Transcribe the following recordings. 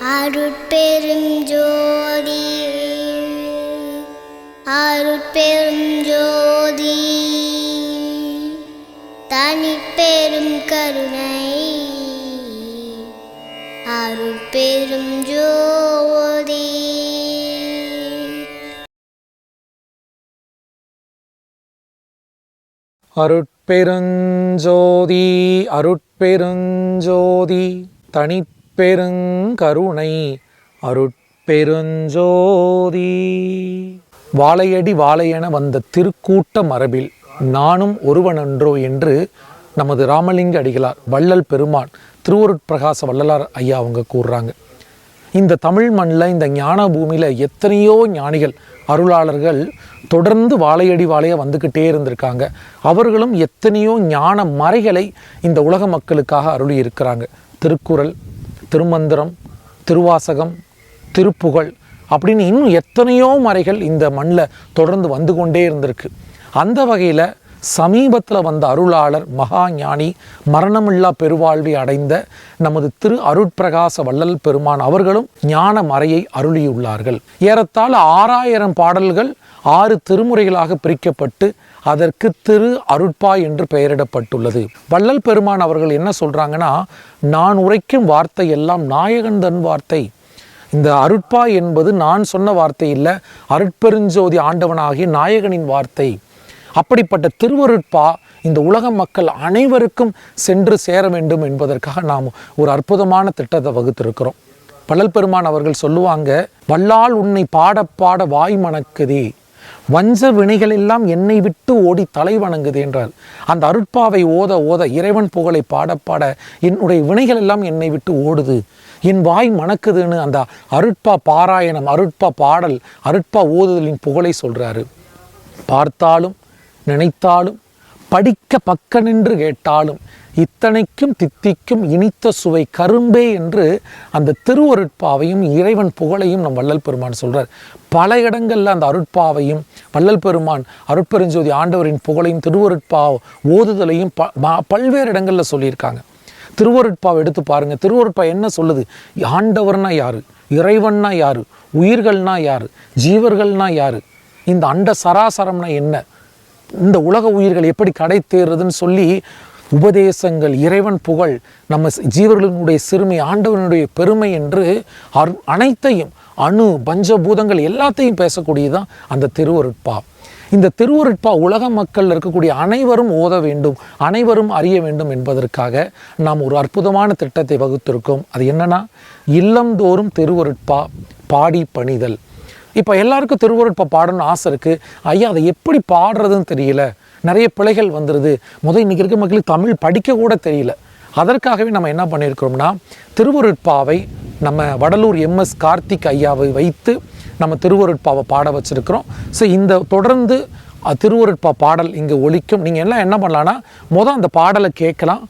அருட்பெரும் ஜோதி அருட்பெரும் ஜோதி தனிப்பெரும் கருணை அருட்பெரும் ஜோதி. அருட்பெருஞ்சோதி அருட்பெருஞ்சோதி தனிப்பெருங்கருணை அருட்பெருஞ்சோதி. வாழையடி வாழையென வந்த திருக்கூட்ட மரபில் நானும் ஒருவனன்றோ என்று நமது ராமலிங்க அடிகளார் வள்ளல் பெருமான் திருவருட்பிரகாச வள்ளலார் ஐயா அவங்க கூறுறாங்க. இந்த தமிழ் மண்ணில், இந்த ஞான பூமியில் எத்தனையோ ஞானிகள், அருளாளர்கள் தொடர்ந்து வாழையடி வாழைய வந்துக்கிட்டே இருந்திருக்காங்க. அவர்களும் எத்தனையோ ஞான மறைகளை இந்த உலக மக்களுக்காக அருளி இருக்கிறாங்க. திருக்குறள், திருமந்திரம், திருவாசகம், திருப்புகழ் அப்படின்னு இன்னும் எத்தனையோ மறைகள் இந்த மண்ணில் தொடர்ந்து வந்து கொண்டே இருந்திருக்கு. அந்த வகையில் சமீபத்தில் வந்த அருளாளர் மகா ஞானி மரணமில்லா பெருவாழ்வை அடைந்த நமது திரு அருட்பிரகாச வள்ளல் பெருமான் அவர்களும் ஞான மறையை அருளியுள்ளார்கள். ஏறத்தாழ 6000 பாடல்கள் 6 திருமுறைகளாக பிரிக்கப்பட்டு அதற்கு திரு அருட்பா என்று பெயரிடப்பட்டுள்ளது. வள்ளல் பெருமான் அவர்கள் என்ன சொல்றாங்கன்னா, நான் உரைக்கும் வார்த்தை எல்லாம் நாயகன் தன் வார்த்தை. இந்த அருட்பா என்பது நான் சொன்ன வார்த்தை இல்லை, அருட்பெருஞ்சோதி ஆண்டவனாகிய நாயகனின் வார்த்தை. அப்படிப்பட்ட திருவருட்பா இந்த உலக மக்கள் அனைவருக்கும் சென்று சேர வேண்டும் என்பதற்காக நாம் ஒரு அற்புதமான திட்டத்தை வகுத்திருக்கிறோம். வள்ளல் பெருமான் அவர்கள் சொல்லுவாங்க, வல்லால் உன்னை பாட பாட வாய் மணக்குதே, வஞ்ச வினைகள் எல்லாம் என்னை விட்டு ஓடி தலை வணங்குது என்றார். அந்த அருட்பாவை ஓத ஓத, இறைவன் புகழை பாட பாட என்னுடைய வினைகள் எல்லாம் என்னை விட்டு ஓடுது, என் வாய் மணக்குதுன்னு அந்த அருட்பா பாராயணம், அருட்பா பாடல், அருட்பா ஓதுதலின் புகழை சொல்றாரு. பார்த்தாலும் நினைத்தாலும் படிக்க பக்க நின்று கேட்டாலும் இத்தனைக்கும் தித்திக்கும் இனித்த சுவை கரும்பே என்று அந்த திருவருட்பாவையும் இறைவன் புகழையும் நம் வள்ளல் பெருமான் சொல்றார். பல இடங்களில் அந்த அருட்பாவையும் வள்ளல் பெருமான் அருட்பெருஞ்சோதி ஆண்டவரின் புகழையும் திருவருட்பா ஓதுதலையும் பல்வேறு இடங்களில் சொல்லியிருக்காங்க. திருவருட்பாவை எடுத்து பாருங்க. திருவருட்பா என்ன சொல்லுது? ஆண்டவர்னா யாரு, இறைவன்னா யாரு, உயிர்கள்னா யாரு, ஜீவர்கள்னா யாரு, இந்த அண்ட சராசரம்னா என்ன, இந்த உலக உயிர்கள் எப்படி கடை தேர்றதுன்னு சொல்லி உபதேசங்கள், இறைவன் புகழ், நம்ம ஜீவர்களுடைய சிறுமை, ஆண்டவனுடைய பெருமை என்று அனைத்தையும், அணு பஞ்சபூதங்கள் எல்லாத்தையும் பேசக்கூடியதுதான் அந்த திருவருட்பா. இந்த திருவருட்பா உலக மக்கள் இருக்கக்கூடிய அனைவரும் ஓத வேண்டும், அனைவரும் அறிய வேண்டும் என்பதற்காக நாம் ஒரு அற்புதமான திட்டத்தை வகுத்திருக்கோம். அது என்னன்னா, இல்லந்தோறும் திருவருட்பா பாடி பணிதல். இப்போ எல்லாருக்கும் திருவருட்பா பாடணும்னு ஆசை இருக்குது. ஐயா, அதை எப்படி பாடுறதுன்னு தெரியல, நிறைய பிழைகள் வந்துடுது, இன்றைக்கி இருக்க மக்களுக்கு தமிழ் படிக்க கூட தெரியல. அதற்காகவே நம்ம என்ன பண்ணியிருக்கிறோம்னா, திருவருட்பாவை நம்ம வடலூர் MS கார்த்திக் ஐயாவை வைத்து நம்ம திருவருட்பாவை பாட வச்சுருக்கிறோம். ஸோ இந்த தொடர்ந்து திருவருட்பா பாடல் இங்கே ஒலிக்கும். நீங்கள் எல்லாம் என்ன பண்ணலான்னா, அந்த பாடலை கேட்கலாம்,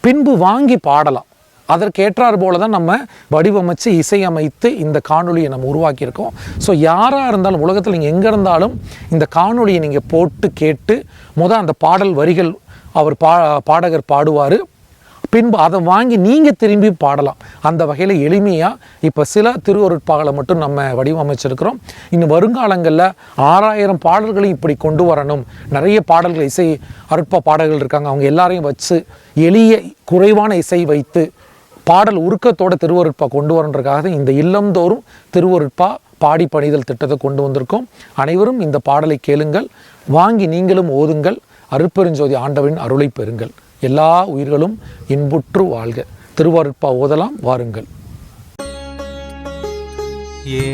பின்பு வாங்கி பாடலாம். அதற்கேற்றார் போல தான் நம்ம வடிவமைச்சு இசையமைத்து இந்த காணொலியை நம்ம உருவாக்கியிருக்கோம். ஸோ யாராக இருந்தாலும் உலகத்தில் நீங்கள் எங்கே இருந்தாலும் இந்த காணொலியை நீங்கள் போட்டு கேட்டு அந்த பாடல் வரிகள் அவர் பாடகர் பாடுவார், பின்பு அதை வாங்கி நீங்கள் திரும்பி பாடலாம். அந்த வகையில் எளிமையாக இப்போ சில திருவருட்பாகளை மட்டும் நம்ம வடிவமைச்சிருக்கிறோம். இன்னும் வருங்காலங்களில் 6000 பாடல்களையும் இப்படி கொண்டு வரணும். நிறைய பாடல்கள், இசை அருட்பா பாடல்கள் இருக்காங்க, அவங்க எல்லாரையும் வச்சு எளிய குறைவான இசை வைத்து பாடல் உருக்கத்தோட திருவருட்பா கொண்டு வரன்றதுக்காக இந்த இல்லந்தோறும் திருவருட்பா பாடி பணிதல் திட்டத்தை கொண்டு வந்திருக்கோம். அனைவரும் இந்த பாடலை கேளுங்கள், வாங்கி நீங்களும் ஓதுங்கள், அருட்பெருஞ்சோதி ஆண்டவரின் அருளை பெறுங்கள். எல்லா உயிர்களும் இன்புற்று வாழ்க. திருவருட்பா ஓதலாம், வாருங்கள்.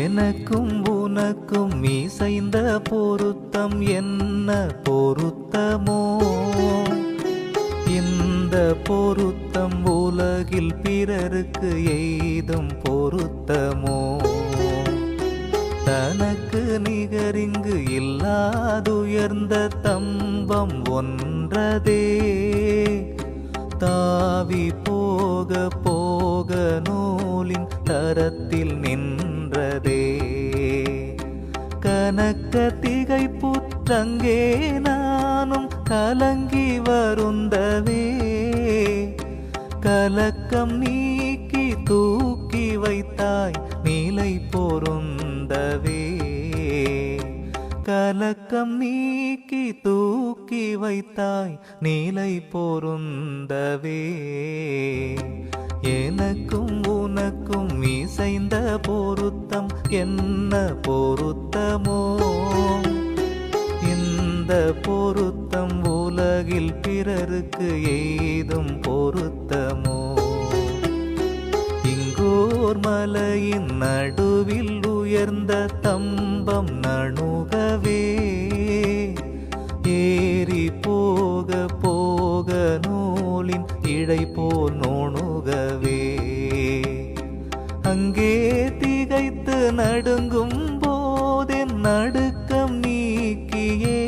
எனக்கும் உனக்கும் இசைந்த பொருத்தம் என்ன பொருத்தமோ, இந்த பொருத்தம் உலகில் பிறருக்கு எய்தும் பொருத்தமோ, தனக்கு நிகரிங்கு இல்லாதுயர்ந்த தம்பம் ஒன்றதே, தாவி போக போக நூலின் தரத்தில் நின்றதே, கனக்க திகைப்புற்றங்கே நானும் கலங்கி வருந்தவே, கலக்கம் நீக்கி தூக்கி வைத்தாய் நீலை பொருந்தவே. கலக்கம் நீக்கி தூக்கி வைத்தாய் நீலை பொருந்தவே. எனக்கும் உனக்கும் இசைந்த பொருத்தம் என்ன பொருத்தமோ, இந்த பொருத்தம் உலகில் பிறருக்கு ஏதும் பொருத்தமோ. இங்கோர் மலையின் நடுவில் உயர்ந்த தம்பம் நணுகவே, ஏறி போக போக நூலின் இடை போல் நோணுகவே. அங்கே திகைத்து நடுங்கும் போதென் நடுக்கம் நீக்கியே,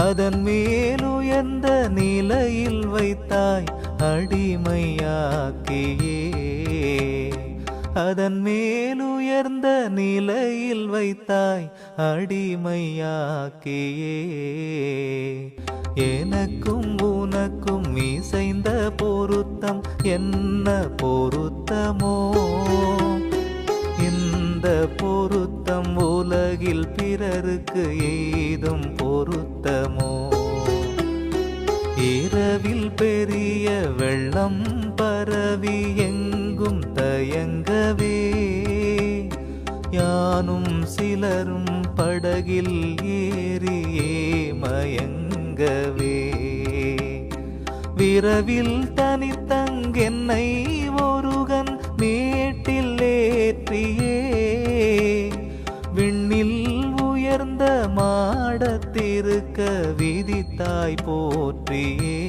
அதன் மேல் உயர்ந்த நிலையில் வைத்தாய் அடிமையாக்கியே. அதன் மேல் உயர்ந்த நிலையில் வைத்தாய் அடிமையாக்கியே. எனக்கும் உனக்கும் இசைந்த பொருத்தம் என்ன பொருத்தமோ, இந்த பொருத்தம் உலகில் பிறருக்கு ஏதும் பொருத்தமோ. இரவில் பெரிய வெள்ளம் பரவி எங்கும் தயங்கவே, யானும் சிலரும் படகில் ஏறியே மயங்கவே. விரவில் தனித்தங்கென்னை ஒருகன் மேட்டில் ஏற்றியே, விண்ணில் உயர்ந்த மாடத்திருக்க விதித்தாய் போற்றியே.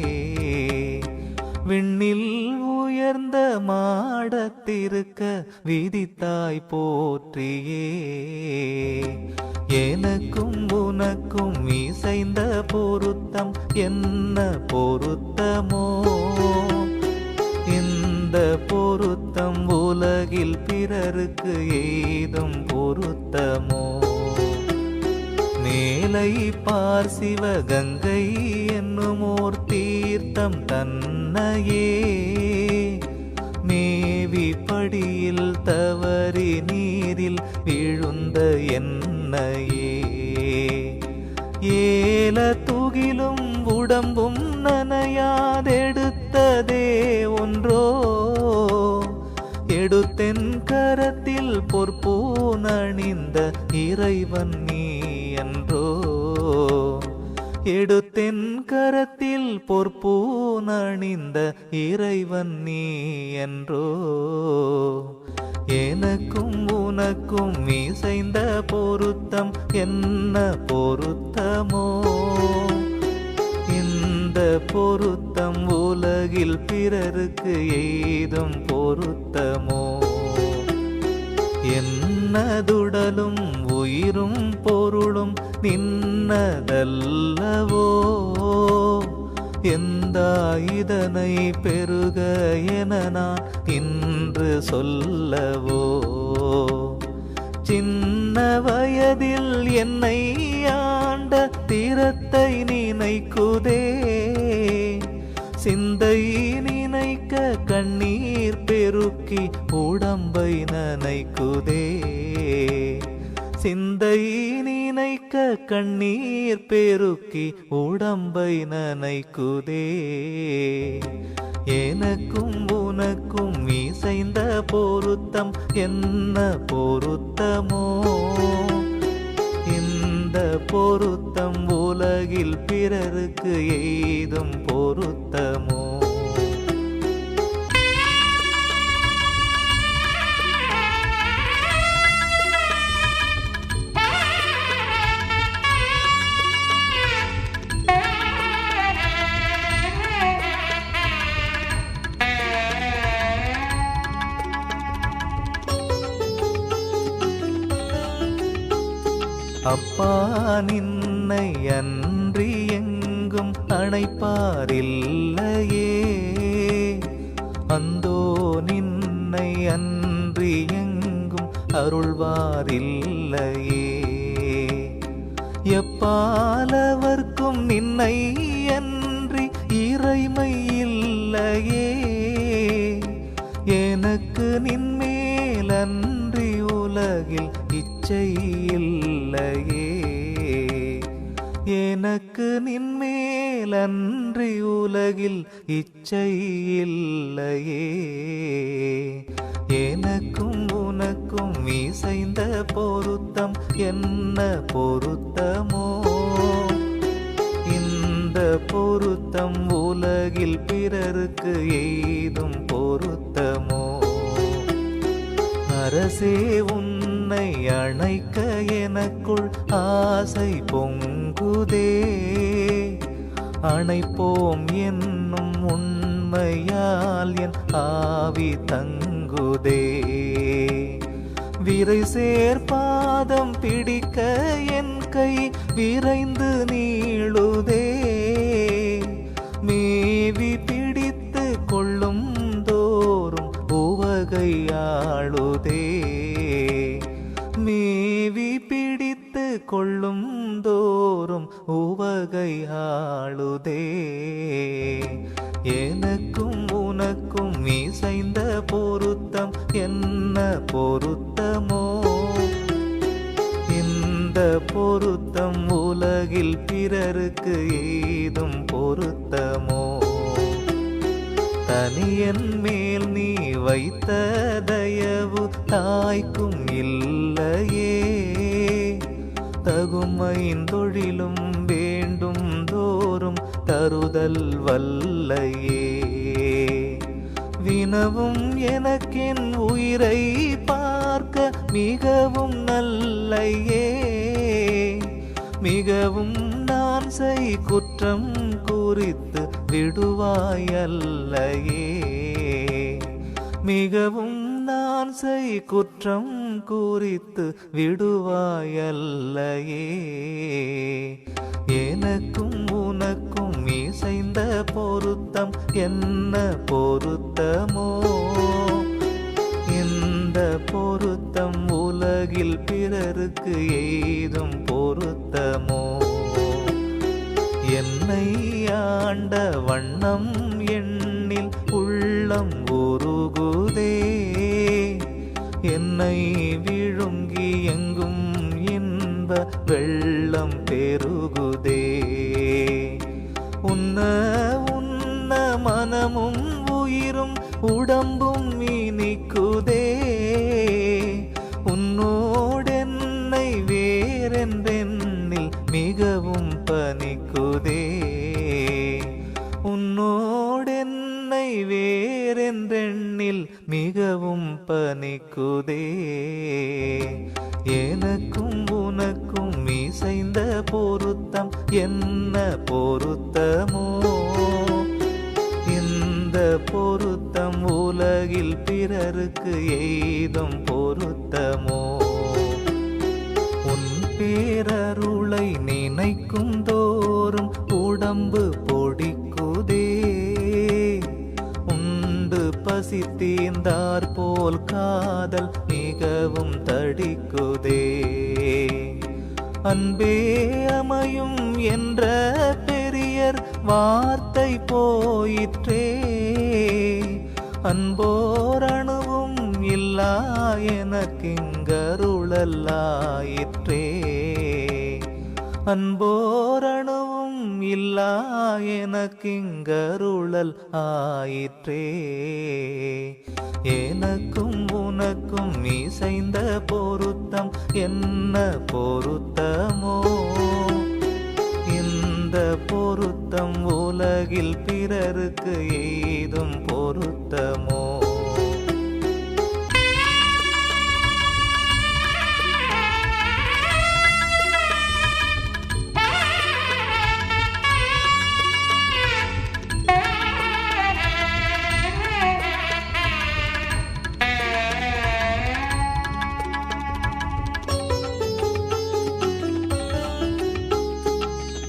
விண்ணில் உயர்ந்த மாடத்திருக்க விதித்தாய் போற்றியே. எனக்கும் உனக்கும் இசைந்த பொருத்தம் என்ன பொருத்தமோ, இந்த பொருத்தம் உலகில் பிறருக்கு ஏதும் பொருத்தமோ. மேலை பார்சிவ கங்கை என்னுமோர் தீர்த்தம் தன்னையே, மேவி படியில் தவறி நீரில் விழுந்த என்னையே. ஏல துகிலும் உடம்பும் நனையாதெடுத்ததே ஒன்றோ, எடுத்தென் கரத்தில் பொற்பூன் அணிந்த இறைவன் நீ என்றோ. எடுத்தென் கரத்தில் பொற்பூன் அணிந்த இறைவன் நீ என்றோ. எனக்கும் உனக்கும் இசைந்த பொருத்தம் என்ன பொருத்தமோ, இந்த பொருத்தம் உலகில் பிறருக்கு ஏதும் பொருத்தமோ. என்னதுடலும் உயிரும் பொருளும் நின்னதல்லவோ, எந்த இதனை பெருக என நான் இன்று சொல்லவோ. சின்ன வயதில் என்னை ஆண்ட திறத்தை நினைக்குதே, சிந்தை நினைக்க கண்ணீர் பெருக்கி உடம்பை நனைக்குதே. சிந்தை நினைக்க கண்ணீர் பெருக்கி உடம்பை நனைக்குதே. எனக்கும் உனக்கும் இசைந்த பொருத்தம் என்ன பொருத்தமோ, இந்த பொருத்தம் உலகில் பிறருக்கு ஏதும் பொருத்தமோ. அப்பா நின்னை அன்றி எங்கும் அணைப்பாரில்லையே, அந்தோ நின்னை அன்றி எங்கும் அருள்வாரில்லையே. எப்பாலவர்க்கும் நின்னை அன்றி இறைமை இல்லையே, எனக்கு நின்மேலன்றி உலகில் இச்சை இல்லையே. எனக்கு நின்மேலன்றி உலகில் இச்சை இல்லையே. எனக்கும் உனக்கும் இசைந்த பொருத்தம் என்ன பொருத்தமோ, இந்த பொருத்தம் உலகில் பிறருக்கு எய்தும் பொருத்தமோ. அரசே உன்னை அணைக்க எனக்குள் ஆசை பொங்குதே. அணைப்போம் என்னும் உண்மையால் என் ஆவி தங்குதே. விரை சேர்பாதம் பிடிக்க என் கை விரைந்து நீளுதே. மேவி பிடித்து கொள்ளும் தோறும் உவகையாளுதே. மேவி பிடித்து கொள்ளும் தோறும் உவகையாளுதே. எனக்கும் உனக்கும் இசைந்த பொருத்தம் என்ன பொருத்தமோ, இந்த பொருத்தம் உலகில் பிறருக்கு ஏதும் பொருத்தமோ. தனியன் மேல் நீ வைத்த தயவு தாய்க்கும் இல்லையே. தகுமைந்தொழிலும் வேண்டும் தோறும் தருதல் வல்லையே. வினவும் எனக்கென் உயிரை பார்க்க மிகவும் நல்லையே. மிகவும் நான் செய் குற்றம் குறித்து விடுவாயல்லையே. மிகவும் நான் செய் குற்றம் குறித்து விடுவாயல்லையே. எனக்கும் உனக்கும் இசைந்த பொருத்தம் என்ன பொருத்தமோ, இந்த பொருத்தம் உலகில் பிறருக்கு எய்தும் பொருத்தமோ. என்னை ஆண்ட வண்ணம் எண்ணில் உள்ளம் உருகுதே. என்னை விழுங்கி எங்கும் இன்ப வெள்ளம் பெருகுதே. உன்ன உன்ன மனமும் உயிரும் உடம்பும் இனிக்குதே. உன்னோடென்னை வேறென்றெண்ணில் மிகவும் பனிக்குதே. உன்னோடென்னை வேறென்றெண்ணில் மிகவும் பனிக்குதே. எனக்கும் உனக்கும் இசைந்த பொருத்தம் என்ன பொருத்தமோ, இந்த பொருத்தம் உலகில் பிறருக்கு எய்தும் பொருத்தமோ. உன் பேரருளை நினைக்கும் தோறும் உடம்பு பொடிக்குதே. உண்டு பசி தீர்ந்தார் போல் காதல் மிகவும் தடிக்குதே. அன்பே அமையும் என்ற பெரியர் வார்த்தை போயிற்றே. அன்போர் அணுவும் இல்லா எனக்கிங்கருளல்லாயிற்றே. அன்போர் அணுவும் இல்லா எனக்கிங்கருளல் ஆயிற்றே. எனக்கும் உனக்கும் இசைந்த பொருத்தம் என்ன பொருத்தமோ, இந்த பொருத்தம் உலகில் பிறருக்கு ஏதும் பொருத்தமோ.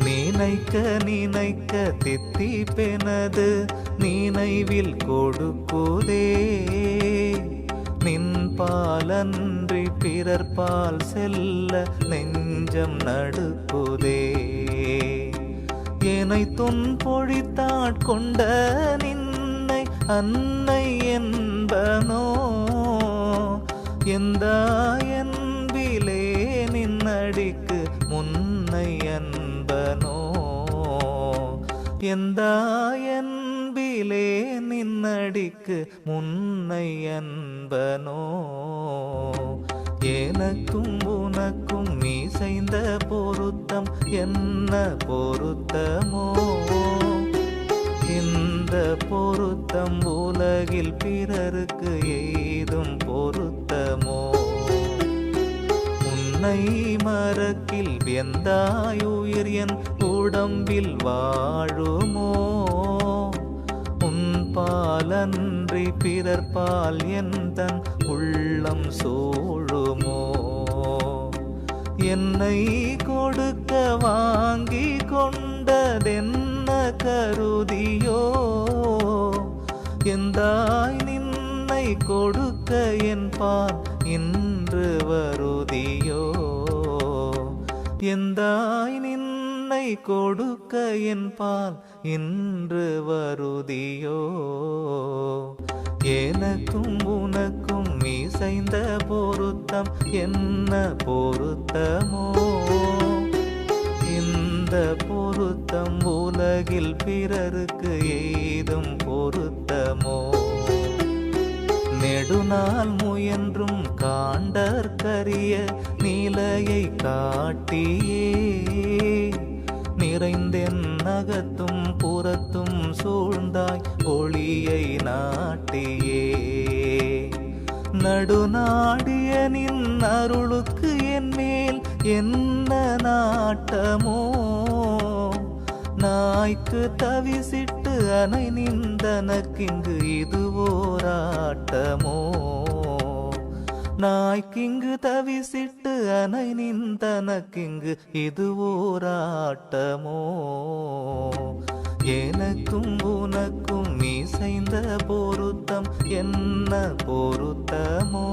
நினைக்க நினைக்க தித்திப்பெனது நினைவில் கொடுக்குதே. நின் பாலன்றி பிறர் பால் செல்ல நெஞ்சம் நடுக்குதே. என்னை துன்பொழித்தாட்கொண்ட நின்னை அன்னை என் என்பனோ எந்த என்பிலே நின்னடிக்கு முன்னை அன்பனோ எந்த என்பிலே நின்னடிக்கு முன்னை அன்பனோ எனக்கும் உனக்கும் மீசைந்த பொருத்தம் என்ன பொருத்தமோ இந்த பொருத்தம் உலகில் பிறருக்கு ஏதும் பொருத்தமோ உன்னை மறக்கில் வெந்தாயுயிர் என் உடம்பில் வாழுமோ உன் பாலன்றி பிறர் பால் எந்தன் உள்ளம் சூழுமோ என்னை கொடுக்க வாங்கி கொண்டதென்ன கருதியோ எந்தாய் நின்னை கொடுக்க என் பால் இன்று வருதியோ எந்தாய் நின்னை கொடுக்க என் பால் இன்று வருதியோ எனக்கும் உனக்கும் மீசைந்த பொருத்தம் என்ன பொருத்தமோ இந்த பொருத்தம் உலகில் பிறருக்கு ஏதும் பொருத்தமோ நெடுநாள் முயன்றும் காண்டற்கரிய நிலையை காட்டியே நிறைந்தென் நகத்தும் புறத்தும் சூழ்ந்தாய் ஒளியை நாட்டியே நடுநாடிய நின் அருளுக்கு என் மேல் என்ன நாட்டமோ நாய்க்கு தவிசிட்டு அணை நின்றனக்கிங்கு இது ஓராட்டமோ நாய்க்கிங்கு தவிசிட்டு அணை நின்றனக்கிங்கு இது ஓராட்டமோ எனக்கும் உனக்கும் மீசைந்த பொருத்தம் என்ன பொருத்தமோ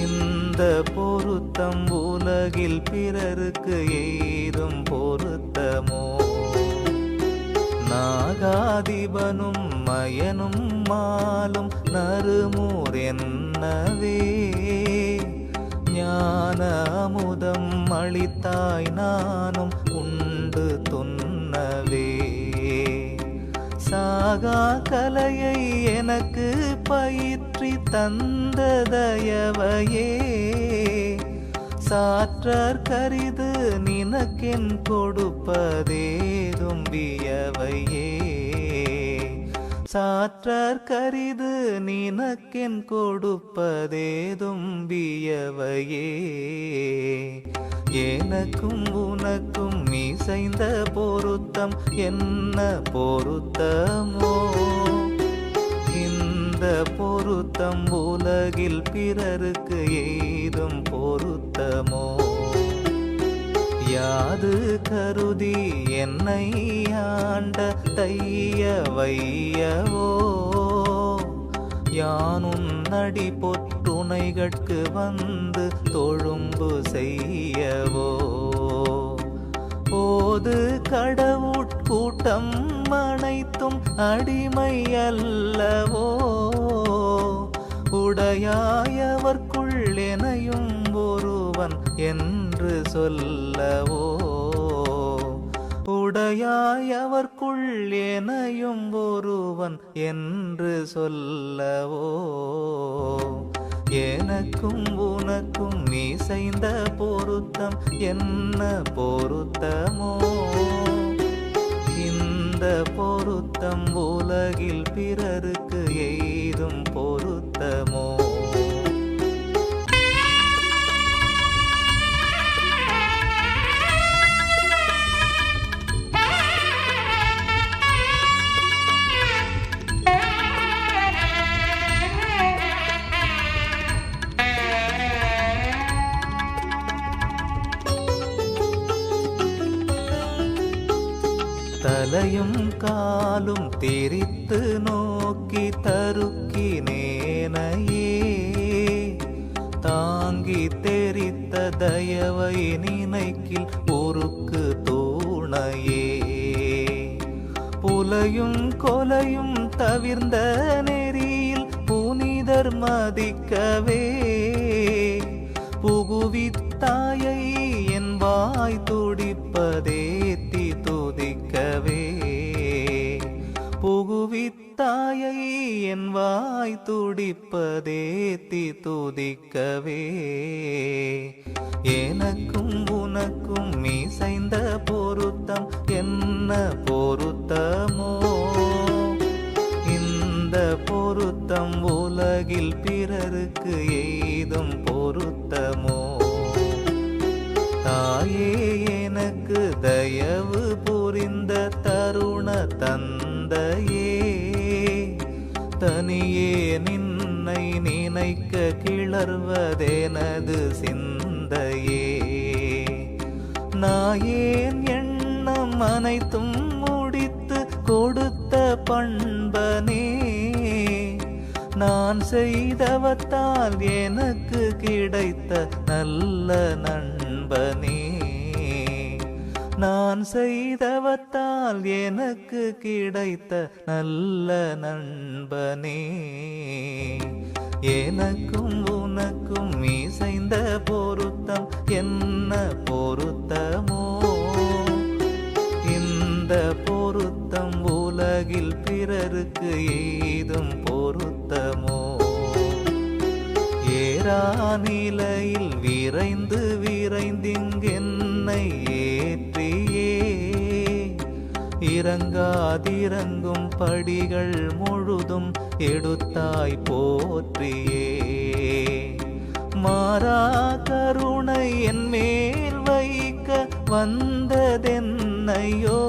இந்த பொருத்தம் உலகில் பிறருக்கு ஏதும் பொருத்தமோ நாகாதிபனும் மயனும் மாலும் நறுமூர் என்னவே ஞான அமுதம் அளித்தாய் நானும் உண்டு துண்ணவே சாகா கலையை எனக்கு பயிற்றி தந்த தயவையே சாற்றார் கரிது நினக்கென் கொடுப்பதேதும் வியவையே சாற்றார் கரிது நினக்கென் கொடுப்பதேதும் வியவையே எனக்கும் உனக்கும் மீசைந்த பொருத்தம் என்ன பொருத்தமோ இந்த பொருத்தம் உலகில் பிறருக்கு ஏதும் பொருத்தமோ யாது கருதி என்னை ஆண்ட தைய வையவோ யானுன் நடி பொற்றுணைகட்கு வந்து தொழும்பு செய்யவோ போது கடவுட்கூட்டம் அனைத்தும் அடிமை அல்லவோ உடையாயவர்க்குள் எனையும் ஒருவன் என்று சொல்லவோ உடையாயவர்க்குள் எனையும் ஒருவன் என்று சொல்லவோ எனக்கும் உனக்கும் மீசைந்த பொருத்தம் என்ன பொருத்தமோ இந்த பொருத்தம் உலகில் பிறருக்கு ஏதும் பொருத்தமோ தலையும் காலும் திரித்து நோக்கி தருக்கினேனையே தாங்கி தெரித்த தயவை நினைக்கில் பொறுக்கு தூணையே புலையும் கொலையும் தவிர்ந்த நெறிய துதிக்கவே புகுவித்தாயை என் வாய் துடிப்பதேத்தி துதிக்கவே புகுவித்தாயை என் வாய் துடிப்பதேத்தி துதிக்கவே எனக்கும் உனக்கும் மீசைந்த பொருத்தம் என்ன பொருத்தமோ இந்த பொருத்தம் உலகில் பிறருக்கு எய்தும் பொருத்தமோ தாயே எனக்கு தயவு புரிந்த தருண தந்தையே தனியே நின்னை நினைக்க கிளர்வதெனது சிந்தையே நாயேன் எண்ணம் அனைத்தும் முடித்து கொடுத்த பண்பனே நான் செய்தவத்தால் எனக்கு கிடைத்த நல்ல நண்பனே நான் செய்தவத்தால் எனக்கு கிடைத்த நல்ல நண்பனே எனக்கும் உனக்கும் மீசைந்த பொருத்தம் என்ன பொருத்தமோ இந்த பொருத்தம் உலகில் பிறருக்கு எய்தும் பொருத்தமோ ஏறாநிலையில் விரைந்து விரைந்திங்கென்னை ஏற்றியே இறங்காதிறங்கும் படிகள் முழுதும் எடுத்தாய் போற்றியே மாறா கருணை என் மேல் வைக்க வந்ததென்னையோ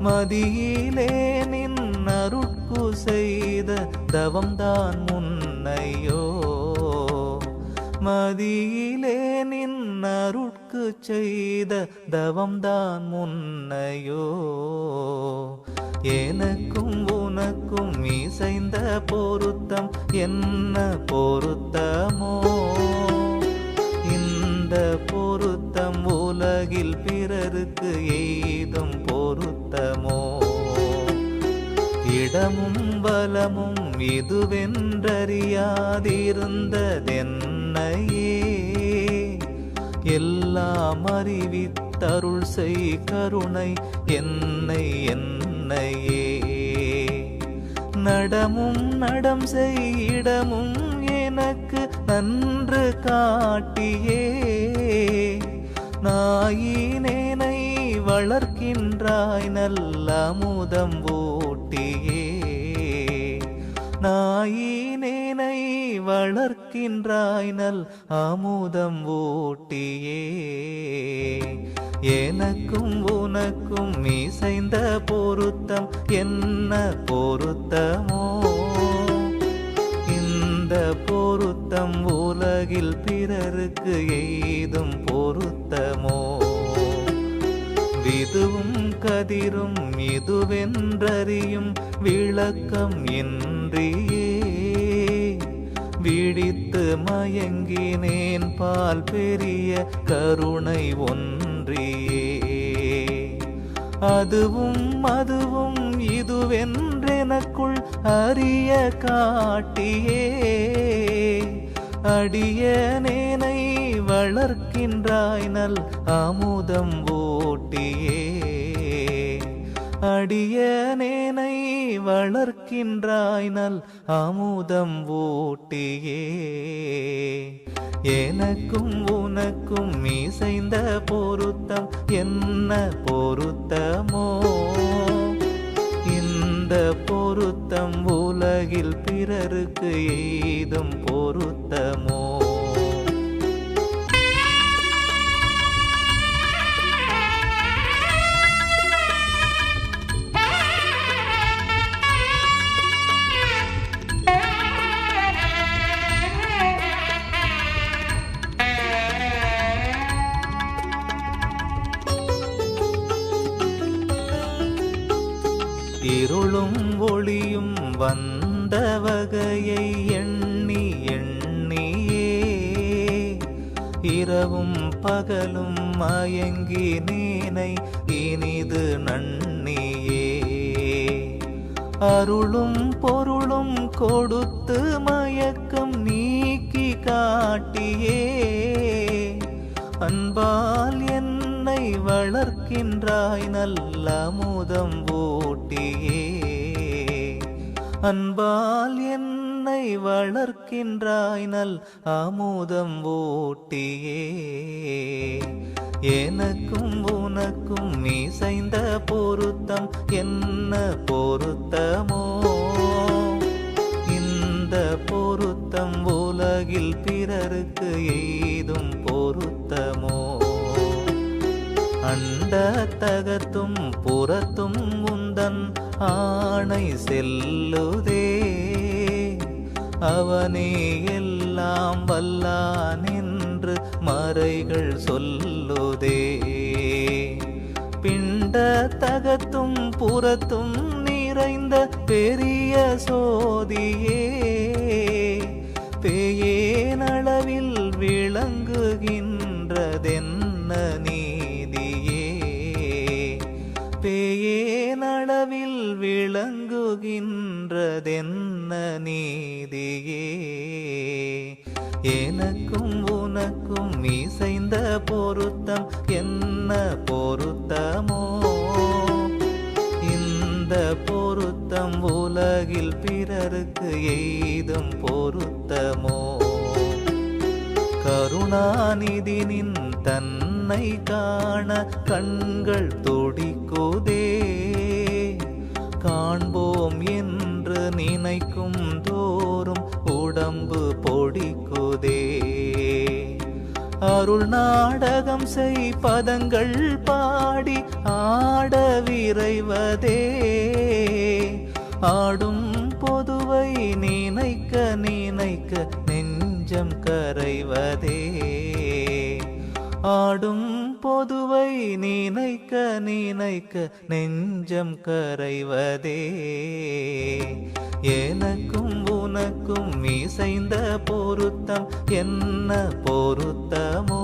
மதியிலே நின் அருட்கு செய்த தவம்தான் முன்னையோ மதியிலே நின் அருட்கு செய்த தவம்தான் முன்னையோ எனக்கும் உனக்கும் மீசைந்த பொருத்தம் என்ன பொருத்தமோ இந்த பொருத்தம் உலகில் பிறருக்கு எய்தும் பொருத்தமோ இடமும் பலமும் இதுவென்றறியாதிருந்ததென்னையே எல்லாம் அறிவித்தருள் செய் கருணை என்னை என்னையே நடமும் நடம் செய்யிடமும் எனக்கு நன்று காட்டியே நாயினேனை வளர்க்கின்றாய் நல்ல அமுதம் ஊட்டியே நாயினேனை வளர்க்கின்றாய் நல் அமுதம் ஊட்டியே எனக்கும் உனக்கும் மீசைந்த பொருத்தம் என்ன பொருத்தமோ இந்த பொருத்தம் உலகில் பிறருக்கு எய்தும் பொருத்தமோ விதுவும் கதிரும் இதுவென்றறியும் விளக்கம் இன்றியே விழித்து மயங்கினேன் பால் பெரிய கருணை ஒன்றியே அதுவும் இதுவென்றெனக்குள் அறிய காட்டியே அடியனேனை வளர்க்கின்றாய் நல் அமுதம் ஊட்டியே அடியனேனை வளர்க்கின்றாய் நல் அமுதம் ஊட்டியே எனக்கும் உனக்கும் மீசைந்த பொருத்தம் என்ன பொருத்தமோ இந்த பொருத்தம் உலகில் பிறருக்கு எய்தும் பொருத்தமோ இருளும் ஒளியும் வந்த வகையை எண்ணி எண்ணியே இரவும் பகலும் மயங்கினேனை இனிது நன்னியே அருளும் பொருளும் கொடுத்து மயக்கம் நீக்கி காட்டியே அன்பால் என்னை வளர்க்கின்றாய் நல்ல அமுதம் ஊட்டியே அன்பால் என்னை வளர்க்கின்றாய் நல் அமுதம் ஊட்டியே எனக்கும் உனக்கும் இசைந்த பொருத்தம் என்ன பொருத்தமோ இந்த பொருத்தம் உலகில் பிறருக்கு எய்தும் பொருத்தமோ அண்டத்தகத்தும் புறத்தும் உந்தன் ஆணை செல்லுதே அவனே எல்லாம் வல்லான் என்று மறைகள் சொல்லுதே பிண்டத்தகத்தும் புறத்தும் நிறைந்த பெரிய சோதியே பேயேனளவில் விளங்குகின்றதென்ன நீதியே பேயேனளவில் விளங்குகின்றதென்ன நீதியே எனக்கும் உனக்கும் இசைந்த பொருத்தம் என்ன பொருத்தமோ இந்த பொருத்தம் உலகில் பிறருக்கு எய்தும் பொருத்தமோ கருணாநிதி நின் தன்னை காண கண்கள் துடிக்குதே காண்போம் என்று நினைக்கும் தோறும் உடம்பு பொடிக்குதே அருள் நாடகம் செய் பதங்கள் பாடி ஆட விரைவதே ஆடும் பொதுவை நினைக்க நினைக்க நெஞ்சம் கரைவதே ஆடும் பொதுவை நினைக்க நினைக்க நெஞ்சம் கரைவதே எனக்கும் உனக்கும் இசைந்த பொருத்தம் என்ன பொருத்தமோ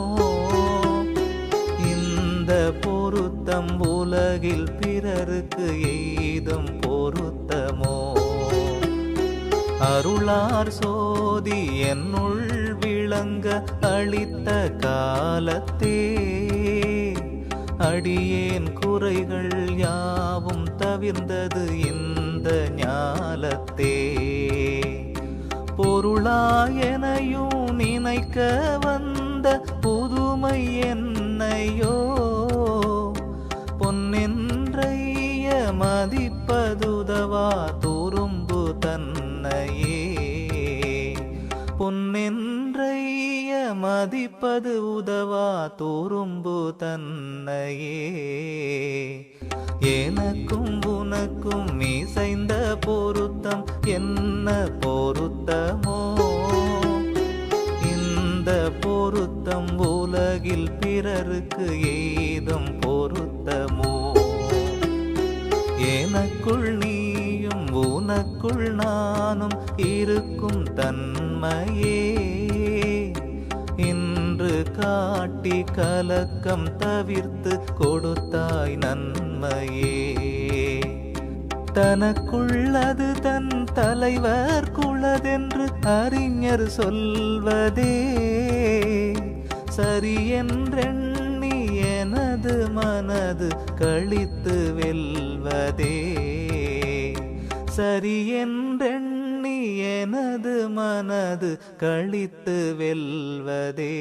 இந்த பொருத்தம் உலகில் பிறருக்கு எய்தும் பொருத்தமோ அருளார் சோதி என்னுள் விளங்க அளித்த காலத்தே அடியேன் குறைகள் யாவும் தவிர்ந்தது இந்த ஞாலத்தே பொருளாயனையும் நினைக்க வந்த புதுமை என்னையோ பொன்னென்றைய மதிப்பதுதவா துரும்பு தன்னையே பொன்னென்றைய மதிப்பது உதவா துரும்பு தன்னையே எனக்கும் உனக்கும் இசைந்த பொருத்தம் என்ன பொருத்தமோ இந்த பொருத்தம் உலகில் பிறருக்கு ஏதும் பொருத்தமோ எனக்குள் நீயும் உனக்குள் நானும் இருக்கும் தன்மையே இன்று காட்டி கலக்கம் தவிர்த்து கொடுத்தாய் நன்மையே தனக்குள்ளது தன் தலைவர் குலதென்று அறிஞர் சொல்வதே சரியென்றெண்ணி எனது மனது கழித்து வெல்வதே சரியென்றெண்ணி எனது மனது கழித்து வெல்வதே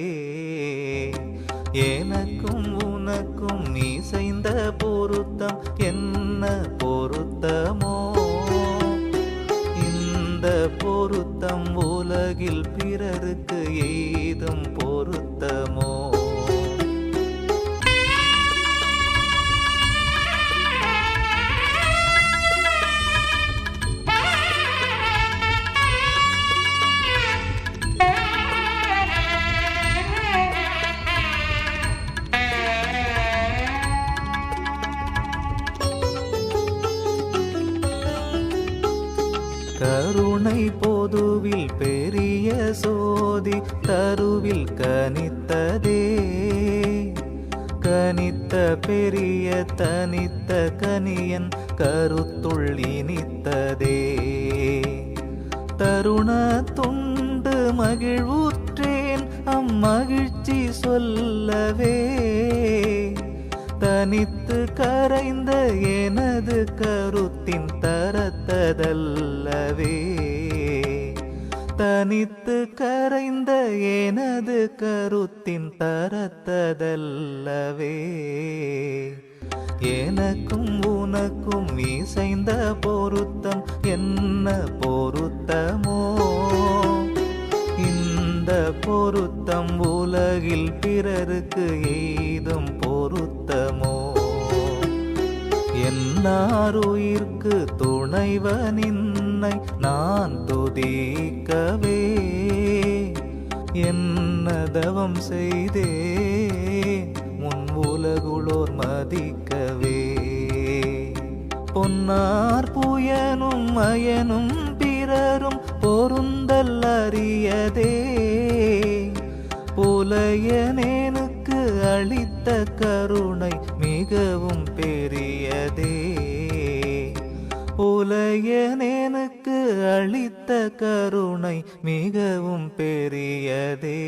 எனக்கும் உனக்கும் இசைந்த பொருத்தம் என்ன பொருத்தமோ இந்த பொருத்தம் உலகில் பிறருக்கு ஏதும் பொருத்தமோ கருணை பொதுவில் பெரிய சோதி தருவில் கனித்ததே கனித்த பெரிய தனித்த கனியன் கருத்துள் இனித்ததே தருணத்துண்டு மகிழ்வுற்றேன் அம்மகிழ்ச்சி சொல்லவே தனித்து கரைந்த எனது கருத்தின் தரத்ததல்லவே தனித்து கரைந்த எனது கருத்தின் தரத்ததல்லவே எனக்கும் உனக்கும் இசைந்த பொருத்தம் என்ன பொருத்தமோ இந்த பொருத்தம் உலகில் பிறருக்கு எய்தும் பொருத்தமோ என்னாருயிர்க்கு துணைவனின்னை நான் துதிக்கவே என்ன தவம் செய்தே முன் உலகுளோர் மதிக்கவே பொன்னார் புயனும் மயனும் பிறரும் பொருந்தல் அறியதே புலையனேனுக்கு அளித்த கருணை மிகவும் பெரியதே புலையனேனுக்கு அளித்த கருணை மிகவும் பெரியதே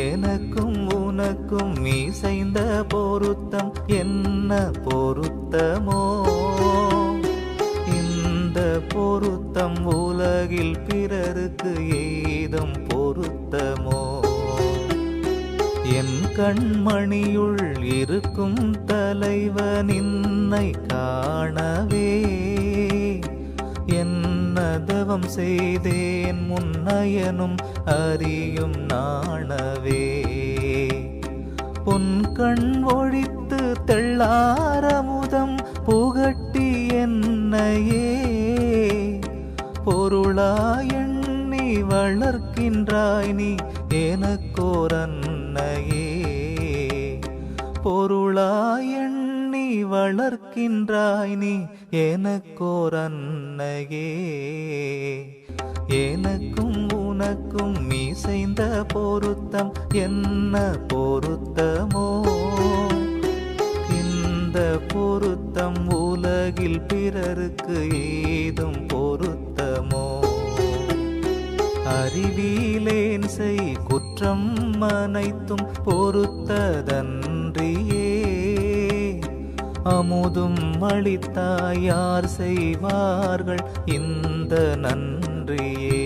எனக்கும் உனக்கும் இசைந்த பொருத்தம் என்ன பொருத்தமோ இந்த பொருத்தம் உலகில் பிறருக்கு எய்தும் பொருத்தமோ என் கண்மணியுள் இருக்கும் தலைவனின்னை காணவே என்ன தவம் செய்தேன் முன்னயனும் அறியும் நாணவே பொன் கண் ஒழித்து தெள்ளாரமுதம் புகட்டி என்னையே பொருளா எண்ணி வளர்க்கின்றாய் நீ எனக்கோரன்னையே பொருளா எண்ணி வளர்க்கின்றாய் நீ எனக்கோரன்னையே எனக்கும் உனக்கும் இசைந்த பொருத்தம் என்ன பொருத்தமோ இந்த பொருத்தம் உலகில் பிறருக்கு ஏதும் பொருத்தமோ அறிவிலேன் செய் குற்றம் அனைத்தும் பொருத்ததன்றியே அமுதும் அளித்தாய் யார் செய்வார்கள் இந்த நன்றியே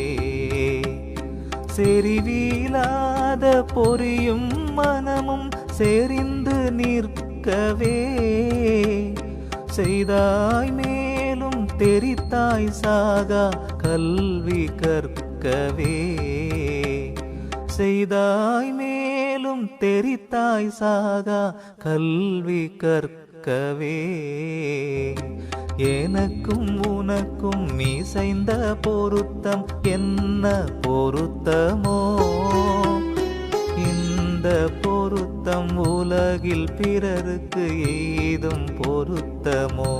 செறிவிலாத பொறியும் மனமும் செறிந்து நிற்கவே செய்தாய் மேலும் தெரித்தாய் சாகா கல்வி கற்கவே செய்தாய் மேலும் தெரித்தாய் சாகா கல்வி கற்கவே எனக்கும் உனக்கும் இசைந்த பொருத்தம் என்ன பொருத்தமோ இந்த பொருத்தம் உலகில் பிறருக்கு ஏதும் பொருத்தமோ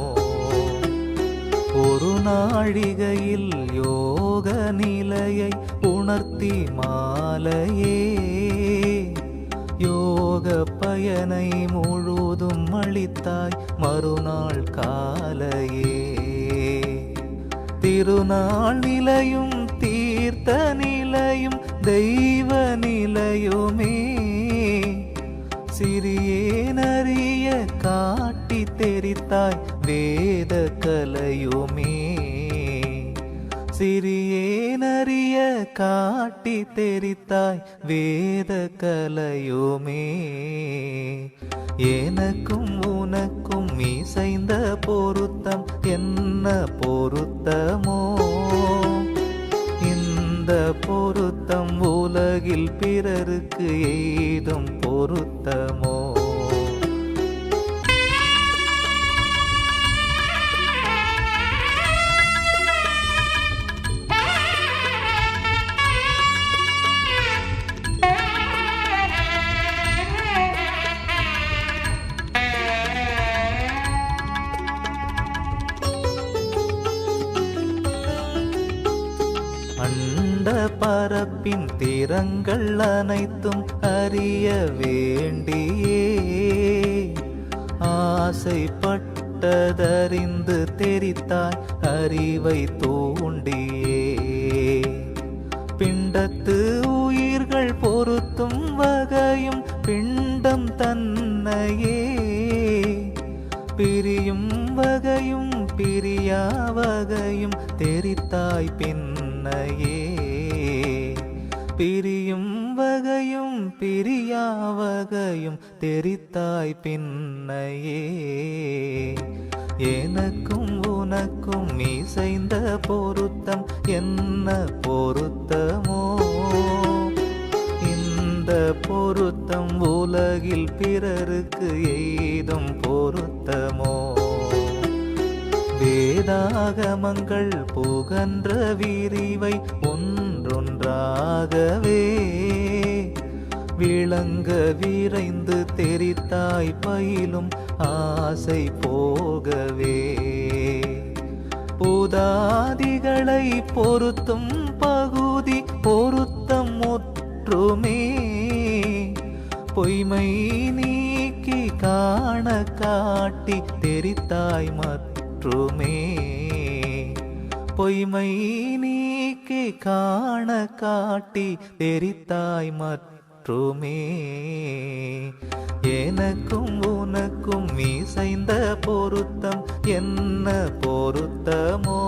ஒரு நாழிகையில் யோக நிலையை உணர்த்தி மாலையே யோக பயனை முழுதும் அளித்தாய் மறுநாள் காலையே திருநாள் நிலையும் தீர்த்த நிலையும் தெய்வ நிலையுமே சிறியேனறிய காட்டி தெரித்தாய் வேத கலையுமே சிறியேனறிய காட்டி தெரித்தாய் வேத கலையுமே எனக்கும் உனக்கும் இசைந்த பொருத்தம் என்ன பொருத்தமோ இந்த பொருத்தம் உலகில் பிறருக்கு ஏதும் பொருத்தமோ அண்ட பரப்பின் திறங்கள் அனைத்தும் அறிய வேண்டியே ஆசைப்பட்டதறிந்து தெரித்தாய் அறிவை தூண்டியே பின்னையே பிரியும் வகையும் பிரியாவகையும் தெரித்தாய் பின்னையே எனக்கும் உனக்கும் இசைந்த பொருத்தம் என்ன பொருத்தமோ இந்த பொருத்தம் உலகில் பிறருக்கு எய்தும் பொருத்தமோ வேதாகமங்கள் புகன்ற விரிவை ஒன்றொன்றாகவே விளங்க விரைந்து தெரித்தாய் பயிலும் ஆசை போகவே பூதாதிகளை பொருத்தும் பகுதி பொருத்தம் முற்றுமே பொய்மை நீக்கி காண காட்டி தெரித்தாய் மற்றுமே பொய்மை நீக்கி காண காட்டி தெரித்தாய் மற்றுமே எனக்கும் உனக்கும் இசைந்த பொருத்தம் என்ன பொருத்தமோ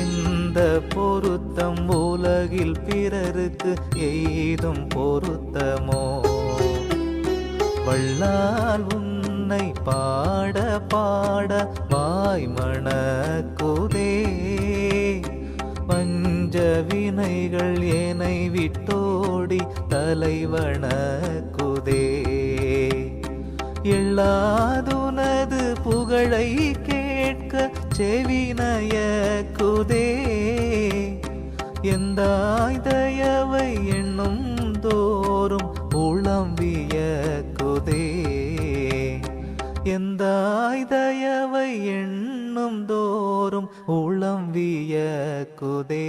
இந்த பொருத்தம் உலகில் பிறருக்கு எய்தும் பொருத்தமோ வள்ளால் உன்னை பாட பாட வாய் மணக்குதே பஞ்ச வினைகள் என்னை விட்டோடி தலைவணக்குதே எல்லாதுனது புகழை கேட்க செவினயக்குதே எந்தாய் தயவை எண்ணும் தோறும் உளம் வியக்குதே எந்தாய் தயவை எண்ணும் தோறும் உளம் வியக்குதே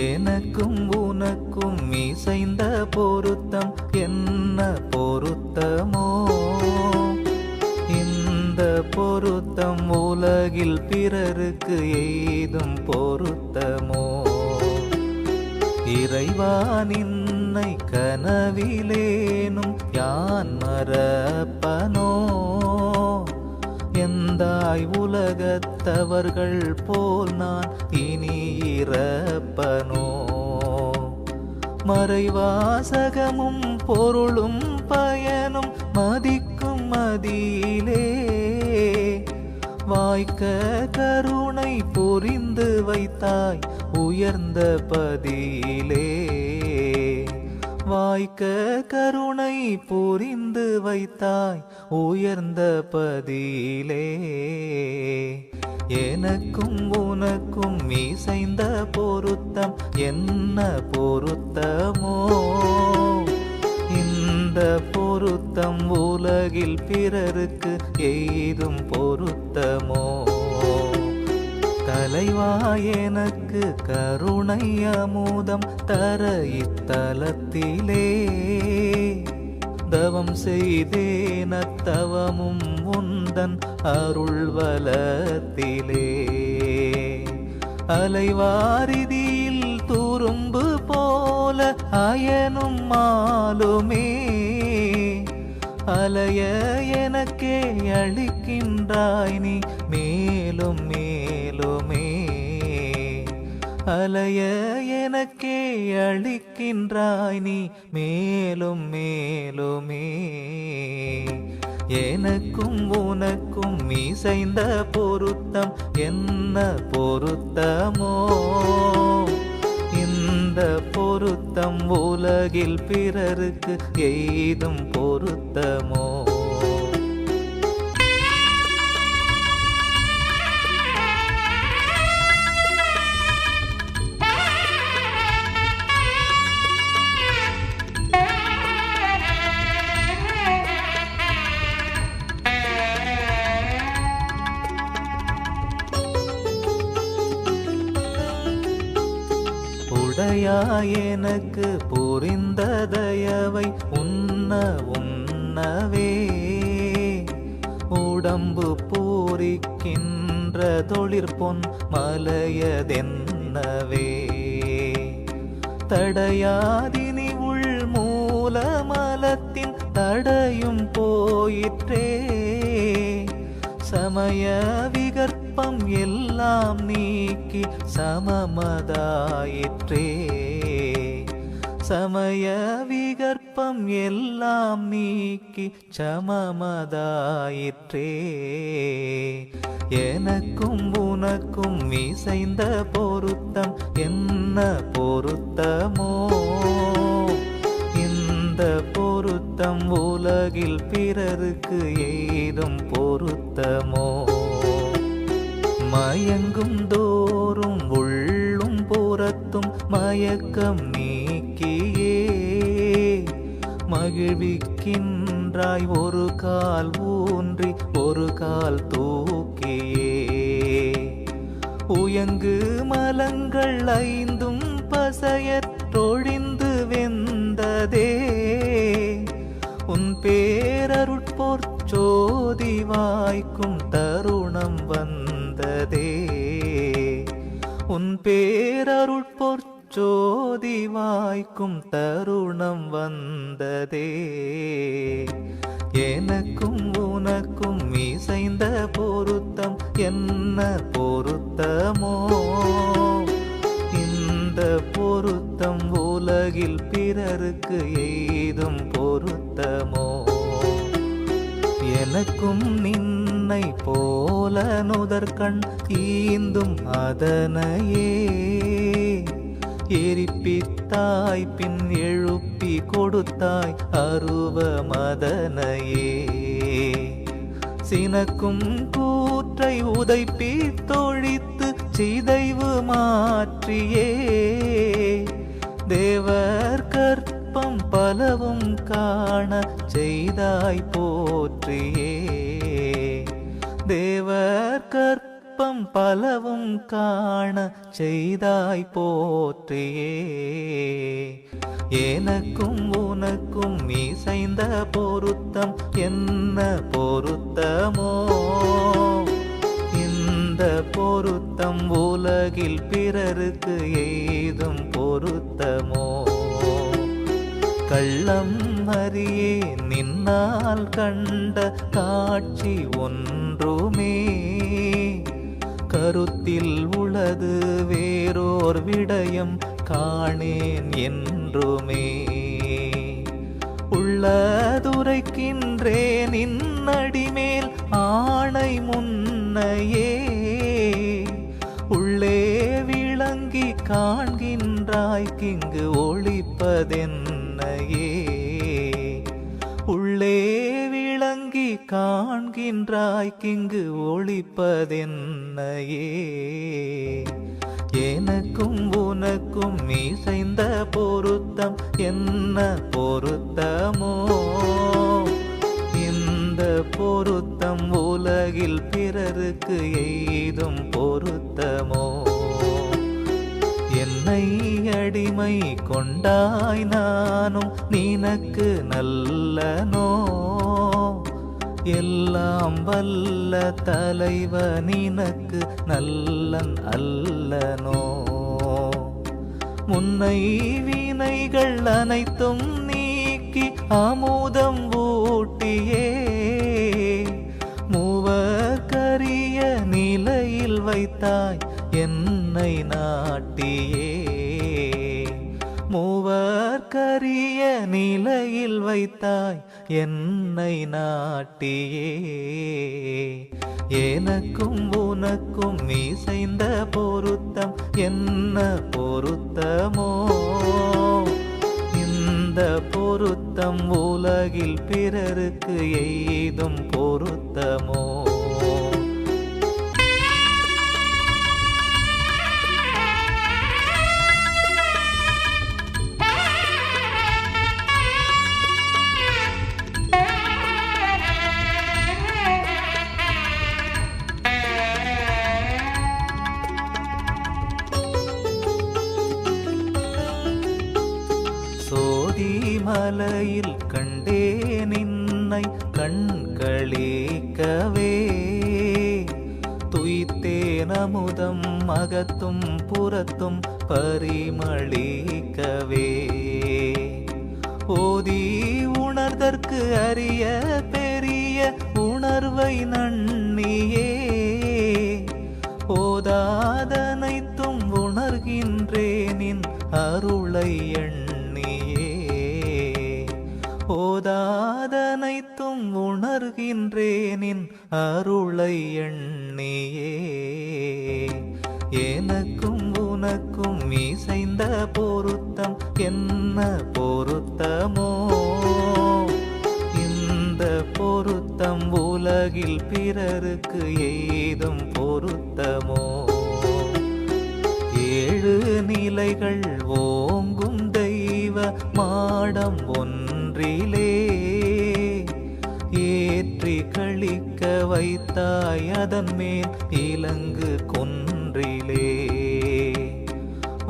எனக்கும் உனக்கும் இசைந்த பொருத்தம் என்ன பொருத்தமோ இந்த பொருத்தம் உலகில் பிறருக்கு எய்தும் பொருத்தமோ இறைவா நின்னை கனவிலேனும் யான் மறப்பனோ எந்தாய் உலகத்தவர்கள் போல் நான் இனி இறப்பனோ மறைவாசகமும் பொருளும் பயனும் மதிக்கும் மதியிலே வாய்க்க கருணை புரிந்து வைத்தாய் உயர்ந்த பதியிலே வாய்க்க கருணை புரிந்து வைத்தாய் உயர்ந்த பதியிலே எனக்கும் உனக்கும் இசைந்த பொருத்தம் என்ன பொருத்தமோ இந்த பொருத்தம் உலகில் பிறருக்கு எய்தும் பொருத்தமோ தலைவா எனக்கு கருணை அமுதம் தர இத்தலத்திலே தவம் செய்தேன தவமும் உந்தன் அருள்வலத்திலே அலைவாரிதியில் துரும்பு போல அயனும் மாலுமே அலைய எனக்கே அளிக்கின்றாய் நீ மேலும் மேலுமே அலைய எனக்கே அளிக்கின்றாய் நீ மேலும் மேலுமே எனக்கும் உனக்கும் இசைந்த பொருத்தம் என்ன பொருத்தமோ இந்த பொருத்தம் உலகில் பிறருக்கு எய்தும் பொருத்தமோ எனக்கு புரிந்த தயவை உண்ணவே உடம்பு பூரிக்கின்ற தொழிற்பொன் மலையதென்னவே தடையாதினி உள் மூலமலத்தின் தடையும் போயிற்றே சமய விகற்ப விகற்பம் எல்லாம் நீக்கி சமமதாயிற்றே. சமய விகற்பம் எல்லாம் நீக்கி சமமதாயிற்றே. எனக்கும் உனக்கும் இசைந்த பொருத்தம் என்ன பொருத்தமோ, இந்த பொருத்தம் உலகில் பிறருக்கு ஏதும் பொருத்தமோ. மயங்கும் தோறும் உள்ளும் புறத்தும் மயக்கம் நீக்கியே மகிழ்விக்கின்றாய் ஒரு கால் ஊன்றி ஒரு கால் தூக்கியே. உயங்கு மலங்கள் ஐந்தும் பசையற்றொழிந்து வெந்ததே, உன் பேரருட்பொற்சோதி வாய்க்கும் தருணம் வந்ததே. உன் பேரருட்பொற்சோதி வாய்க்கும் தருணம் வந்ததே. எனக்கும் உனக்கும் இசைந்த பொருத்தம் என்ன பொருத்தமோ, இந்த பொருத்தம் உலகில் பிறருக்கு ஏதும் பொருத்தமோ. எனக்கும் நின்னை போல நுதற்கண் ஈந்தும் அதனையே எரிப்பித்தாய் பின் எழுப்பி கொடுத்தாய் அருவ மதனையே. சினக்கும் கூற்றை உதைப்பி தொழித்து சிதைவு மாற்றியே தேவர் கற்பம் பலவும் காண செய்தாய் போற்றியே. தேவர் கற்பம் பலவும் காண செய்தாய் போற்றியே. எனக்கும் உனக்கும் இசைந்த பொருத்தம் என்ன பொருத்தமோ, இந்த பொருத்தம் உலகில் பிறருக்கு ஏதும் பொருத்தமோ. கள்ளம் அறியே நின்னால் கண்ட காட்சி ஒன்றுமே கருத்தில் உளது வேறோர் விடயம் காணேன் என்றுமே. உள்ளதுரைக்கின்றேன் இன்னடிமேல் ஆணை முன்னையே உள்ளே விளங்கி காண்கின்றாய்க்கிங்கு ஒளிப்பதென்னையே. உள்ளே விளங்கி காண்கின்றாய்க்கிங்கு ஒளிப்பதென்னையே. எனக்கும் உனக்கும் இசைந்த பொருத்தம் என்ன பொருத்தமோ, இந்த பொருத்தம் உலகில் பிறருக்கு ஏதும் பொருத்தமோ. என்னை அடிமை கொண்டாய் நானும் நினக்கு நல்லனோ, எல்லாம் வல்ல தலைவனினக்கு நல்லன் அல்லனோ. முன்னை வினைகள் அனைத்தும் நீக்கி அமுதம் ஊட்டியே மூவர்க்கரிய நிலையில் வைத்தாய் என்னை நாட்டியே. மூவர்க்கரிய நிலையில் வைத்தாய் என்னை நாட்டியே. எனக்கும் உனக்கும் இசைந்த பொருத்தம் என்ன பொருத்தமோ, இந்த பொருத்தம் உலகில் பிறருக்கு ஏதும் பொருத்தமோ. மலையில் கண்டே நின்னை கண்களிக்கவே துய்த்தேன் அமுதம் அகத்தும் புறத்தும் பரிமளிக்கவே. ஓதி உணர்தற்கு அரிய பெரிய உணர்வை நன்னியே ஓதாதனைத்தும் உணர்கின்றேனின் அருளை எண்ணியே. ஓதாதனைத்தும் உணர்கின்றேனின் அருளை எண்ணியே. எனக்கும் உனக்கும் இசைந்த பொருத்தம் என்ன பொருத்தமோ, இந்த பொருத்தம் உலகில் பிறருக்கு எய்தும் பொருத்தமோ. 7 நிலைகள் ஓங்கும் தெய்வ மாடம் ஒன்றிலே ஏற்றி கழிக்க வைத்தாய் அதன் மேல் இலங்கு கொன்றிலே.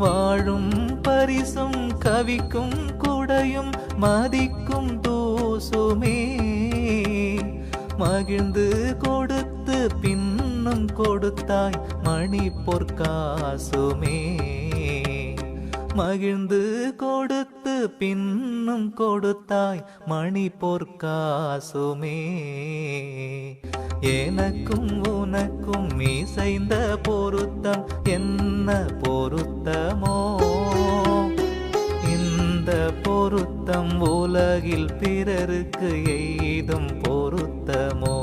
வாழும் பரிசும் கவிக்கும் குடையும் மதிக்கும் தூசுமே, மகிழ்ந்து கொடுத்து பின்னும் கொடுத்தாய் மணி பொற்காசுமே. மகிழ்ந்து கொடுத்து பின்னும் கொடுத்தாய் மணி பொற்காசுமே. எனக்கும் உனக்கும் இசைந்த பொருத்தம் என்ன பொருத்தமோ, இந்த பொருத்தம் உலகில் பிறருக்கு எய்தும் பொருத்தமோ.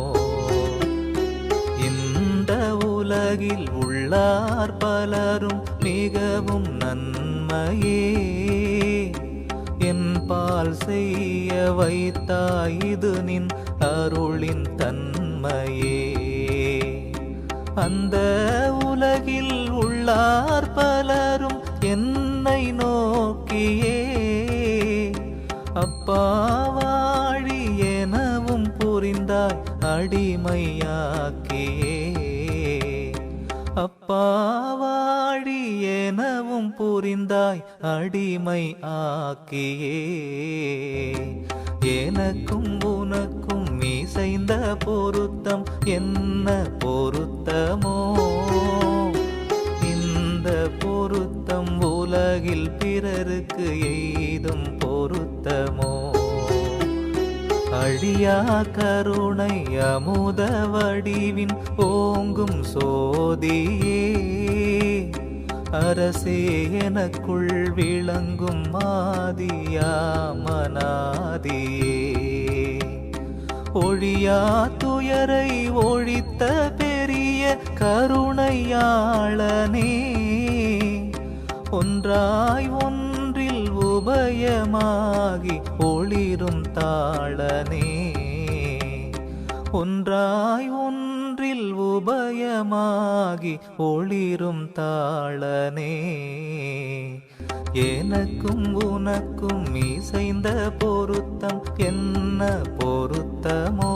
இந்த உலகில் உள்ளார் பலரும் மிகவும் நன்மையே என் பால் செய்ய வைத்தாய் இது நின் அருளின் தன்மையே. அந்த உலகில் உள்ளார் பலரும் என்னை நோக்கியே அப்பா வாழி எனவும் புரிந்தாய் அடிமையாக்கியே. அப்பா வாழி எனவும் புரிந்தாய் அடிமை ஆக்கியே. எனக்கும் உனக்கும் இசைந்த பொருத்தம் என்ன பொருத்தமோ, இந்த பொருத்தம் உலகில் பிறருக்கு எய்தும் பொருத்தமோ. அழியா கருணை அமுத வடிவின் ஓங்கும் சோதியே, அரசே எனக்குள் விளங்கும் மாதியா மனாதியே. ஒழியா துயரை ஒழித்த பெரிய கருணையாளனே, ஒன்றாய் ஒன்றில் உபயமாகி ஒளிரும் தாளனே. ஒன்றாய் ஒன்றில் உபயமாகி ஒளிரும் தாளனே. எனக்கும் உனக்கும் இசைந்த பொருத்தம் என்ன பொருத்தமோ,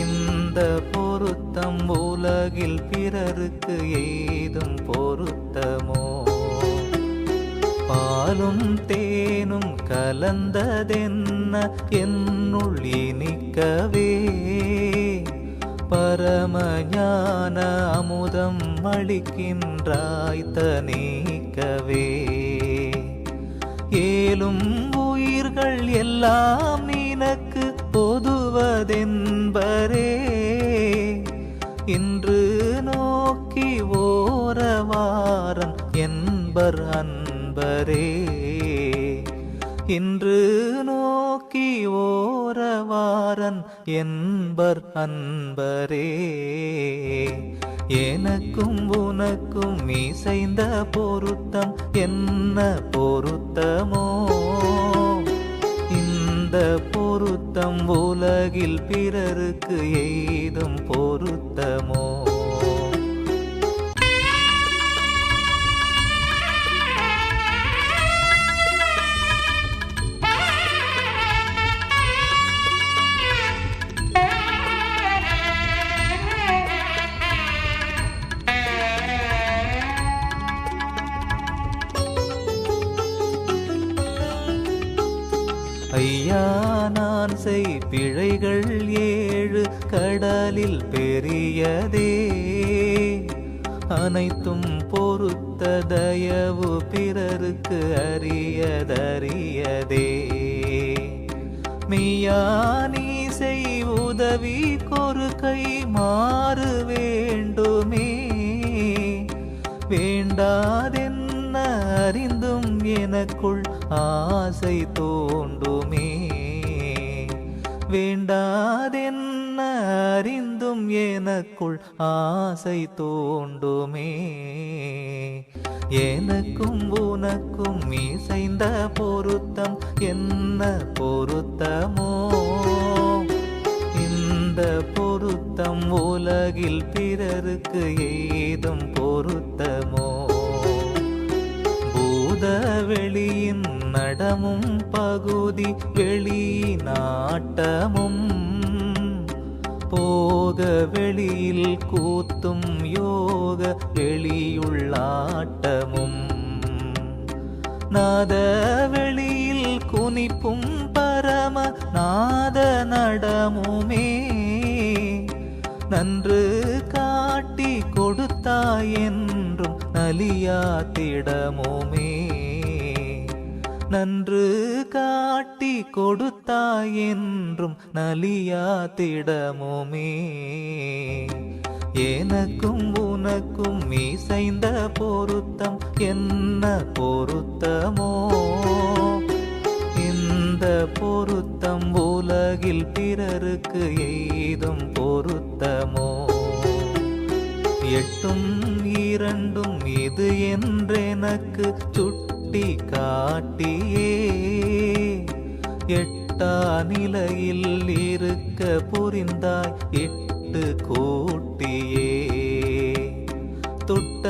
இந்த பொருத்தம் உலகில் பிறருக்கு எய்தும் பொருத்தமோ. பாலும் தேனும் கலந்ததென்ன என்னுள் இனிக்கவே, பரமஞான அமுதம் அளிக்கின்றாய் தனிக்கவே. ஏலும் உயிர்கள் எல்லாம் நினக்கு பொதுவதென்பரே, இன்று நோக்கி ஓரவாரன் என்பர் அன்பரே. இன்று நோக்கி ஓரவாரன் என்பர் அன்பரே. எனக்கும் உனக்கும் இசைந்த பொருத்தம் என்ன பொருத்தமோ, இந்த பொருத்தம் உலகில் பிறருக்கு எய்தும் பொருத்தமோ. ஐயா நான் செய் பிழைகள் 7 கடலில் பெரியதே, அனைத்தும் பொறுத்த தயவு பிறருக்கு அரியதறியதே. மெய்யா நீ செய் உதவி கொரு கை மாறு வேண்டுமே, வேண்டாதென்ன அறிந்தும் எனக்குள் ஆசை தோன்றுமே. வேண்டாதென்ன அறிந்தும் எனக்குள் ஆசை தோன்றுமே. எனக்கும் உனக்கும் இசைந்த பொருத்தம் என்ன பொருத்தமோ? இந்த பொருத்தம் உலகில் பிறருக்கு ஏதும் பொருத்தமோ? பூத வெளியின் நடமும் பகுதி வெளிநாட்டமும் போக வெளியில் கூத்தும் யோக வெளியுள்ளாட்டமும் நாத வெளியில் குனிப்பும் பரம நாத நடமுமே நன்று காட்டி கொடுத்தாய் என்றும் நலியாத்திடமுமே. நன்று காட்டி கொடுத்தாய் என்றும் நலியாத்திடமுமே. எனக்கும் உனக்கும் இசைந்த பொருத்தம் என்ன பொருத்தமோ? இந்த பொருத்தம் உலகில் பிறருக்கு ஏதும் பொருத்தமோ? எட்டும் இரண்டும் இது என்றெனக்கு சுட்டி காட்டியே எட்டா நிலையில் இருக்க புரிந்தாய் இட்டு கூட்டியே. தொட்ட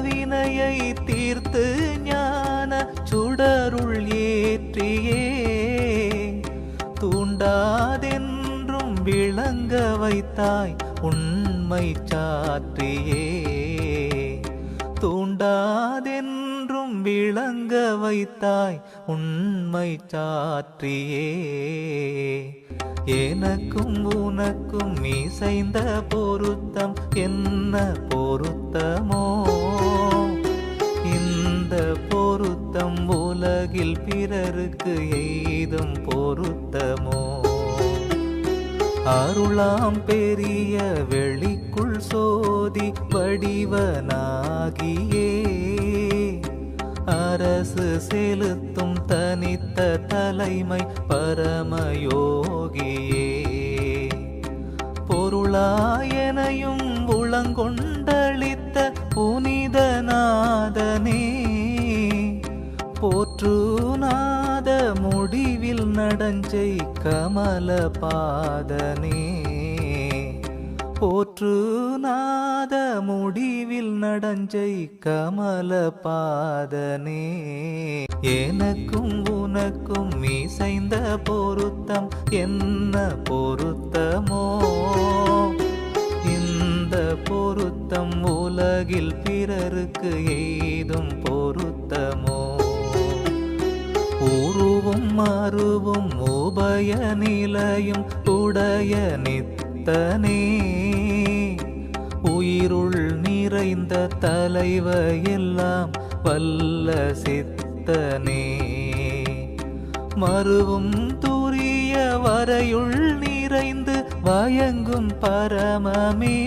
வினையை தீர்த்து ஞான சுடருள் ஏற்றியே தூண்டாதென்றும் விளங்க வைத்தாய் உண்மை சாற்றியே. தூண்டாதென்றும் விளங்க வைத்தாய் உண்மை சாற்றியே. எனக்கும் உனக்கும் இசைந்த பொருத்தம் என்ன பொருத்தமோ? இந்த பொருத்தம் உலகில் பிறருக்கு ஏதும் பொருத்தமோ? அருளாம் பெரிய வெளிக்குள் சோதி வடிவனாகியே அரசு செலுத்தும் தனித்த தலைமை பரமயோகியே. பொருளாயனையும் உளங்கொண்டளித்த புனிதநாதனே போற்றுநாத முடிவில் நடஞ்சை கமல பாதனே. போற்றுநாத முடிவில் நடஞ்சை கமல பாதனே. எனக்கும் உனக்கும் இசைந்த பொருத்தம் என்ன பொருத்தமோ? இந்த பொருத்தம் உலகில் பிறருக்கு ஏதும் பொருத்தமோ? உருவும் அருவும் உபய நிலையும் உடைய நித்தனே உயிருள் நிறைந்த தலைவ எல்லாம் வல்ல சித்தனே. மருவும் துரிய வரையுள் நிறைந்து வயங்கும் பரமமே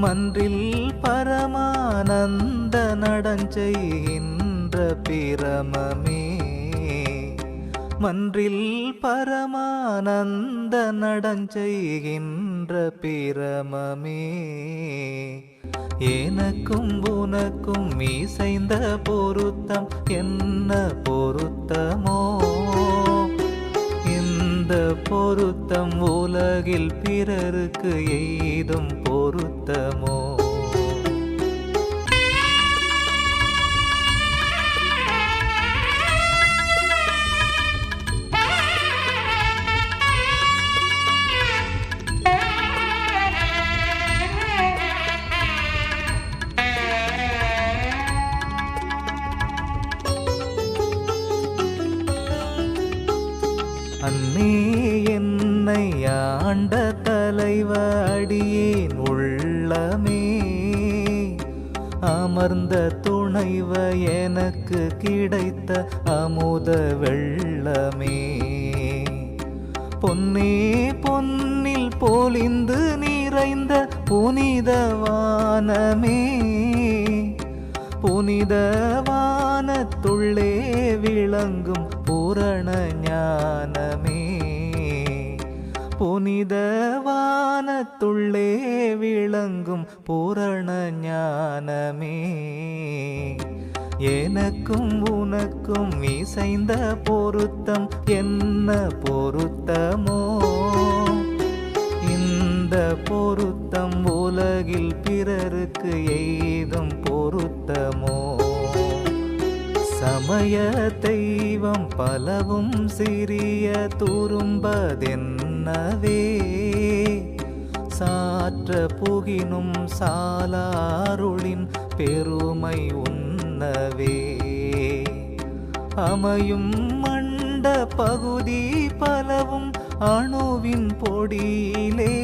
மன்றில் பரமானந்த நடஞ்செய்கின்ற பிரமமே. மன்றில் பரமானந்த நடஞ்செய்கின்ற பிரமமே. எனக்கும் உனக்கும் இசைந்த பொருத்தம் என்ன பொருத்தமோ? இந்த பொருத்தம் உலகில் பிறருக்கு ஏதும் பொருத்தமோ? அன்னே என்னை ஆண்ட தலைவ அடியேன் உள்ளமே அமர்ந்த துணைவ எனக்கு கிடைத்த அமுத வெள்ளமே. பொன்னே பொன்னில் பொலிந்து நிறைந்த புனிதவானமே புனித வானத்துள்ளே விளங்கும் பூரண ஞானமே, புனித வானத்துள்ளே விளங்கும் பூரண ஞானமே, எனக்கும் உனக்கும் இசைந்த பொருத்தம் என்ன பொருத்தமோ, இந்த பொருத்தம் உலகில் பிறருக்கு எய்தும் பொருத்தமோ. சமய தெய்வம் பலவும் சிறிய துரும்பதென்னவே, சாற்ற புகினும் சாலாருளின் பெருமை உன்னவே. அமையும் மண்ட பகுதி பலவும் அணுவின் பொடியிலே,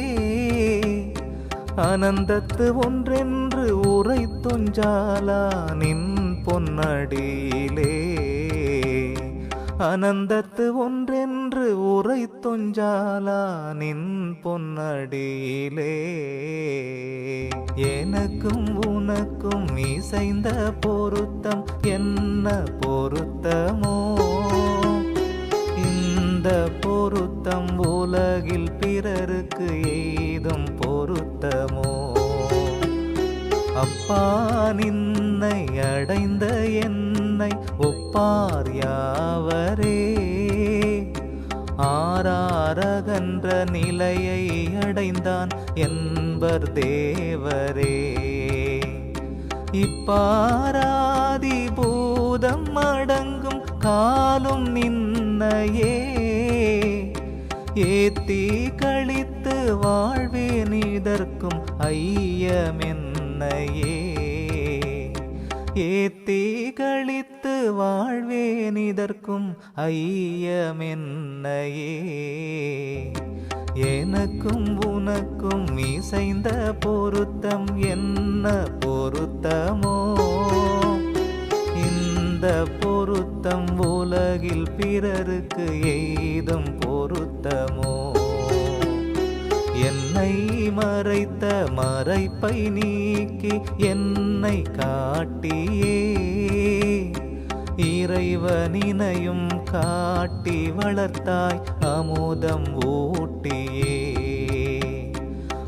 அனந்தத்து ஒன்றென்று உரைத்துஞ்சாலா நின் பொன்னடியிலே, அனந்தத்து ஒன்றென்று உரைத்துஞ்சாலா நின் பொன்னடியிலே. எனக்கும் உனக்கும் இசைந்த பொருத்தம் என்ன பொருத்தமோ, இந்த பொருத்தம் உலகில் பிறருக்கு எய்தும் பொருத்தமோ. அப்பா நின்னை அடைந்த என்னை ஒப்பார் யாவரே, ஆராரகன்ற நிலையை அடைந்தான் என்பர் தேவரே. இப்பாராதி பூதம் அடங்கும் காலும் நின்னையே, ஏத்தி கழித்து வாழ்வேன் இதற்கும் ஐயமென்னையே, ஏத்தி கழித்து வாழ்வேன் இதற்கும் ஐயமென்னையே. எனக்கும் உனக்கும் இசைந்த பொருத்தம் என்ன பொருத்தமோ, இந்த பொருத்தம் உலகில் பிறருக்கு எய்தும் பொருத்தமோ. என்னை மறைத்த மறைப்பை நீக்கி என்னை காட்டியே, இறைவனினையும் காட்டி வளர்த்தாய் அமுதம் ஊட்டியே.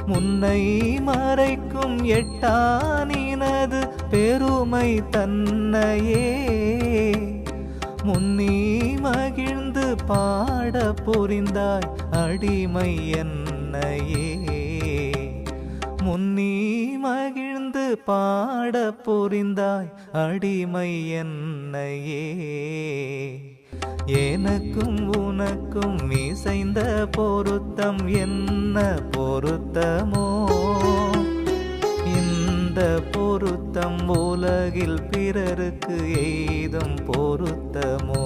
முன்னை மறைக்கும் எட்டானினது பெருமை தன்னையே, முன்னி மகிழ்ந்து பாட புரிந்தாய் அடிமை என்னையே, முன்னி மகிழ்ந்து பாட புரிந்தாய் அடிமை என்னையே. எனக்கும் உனக்கும் இசைந்த பொருத்தம் என்ன பொருத்தமோ, இந்த பொருத்தம் உலகில் பிறருக்கு எய்தும் பொருத்தமோ.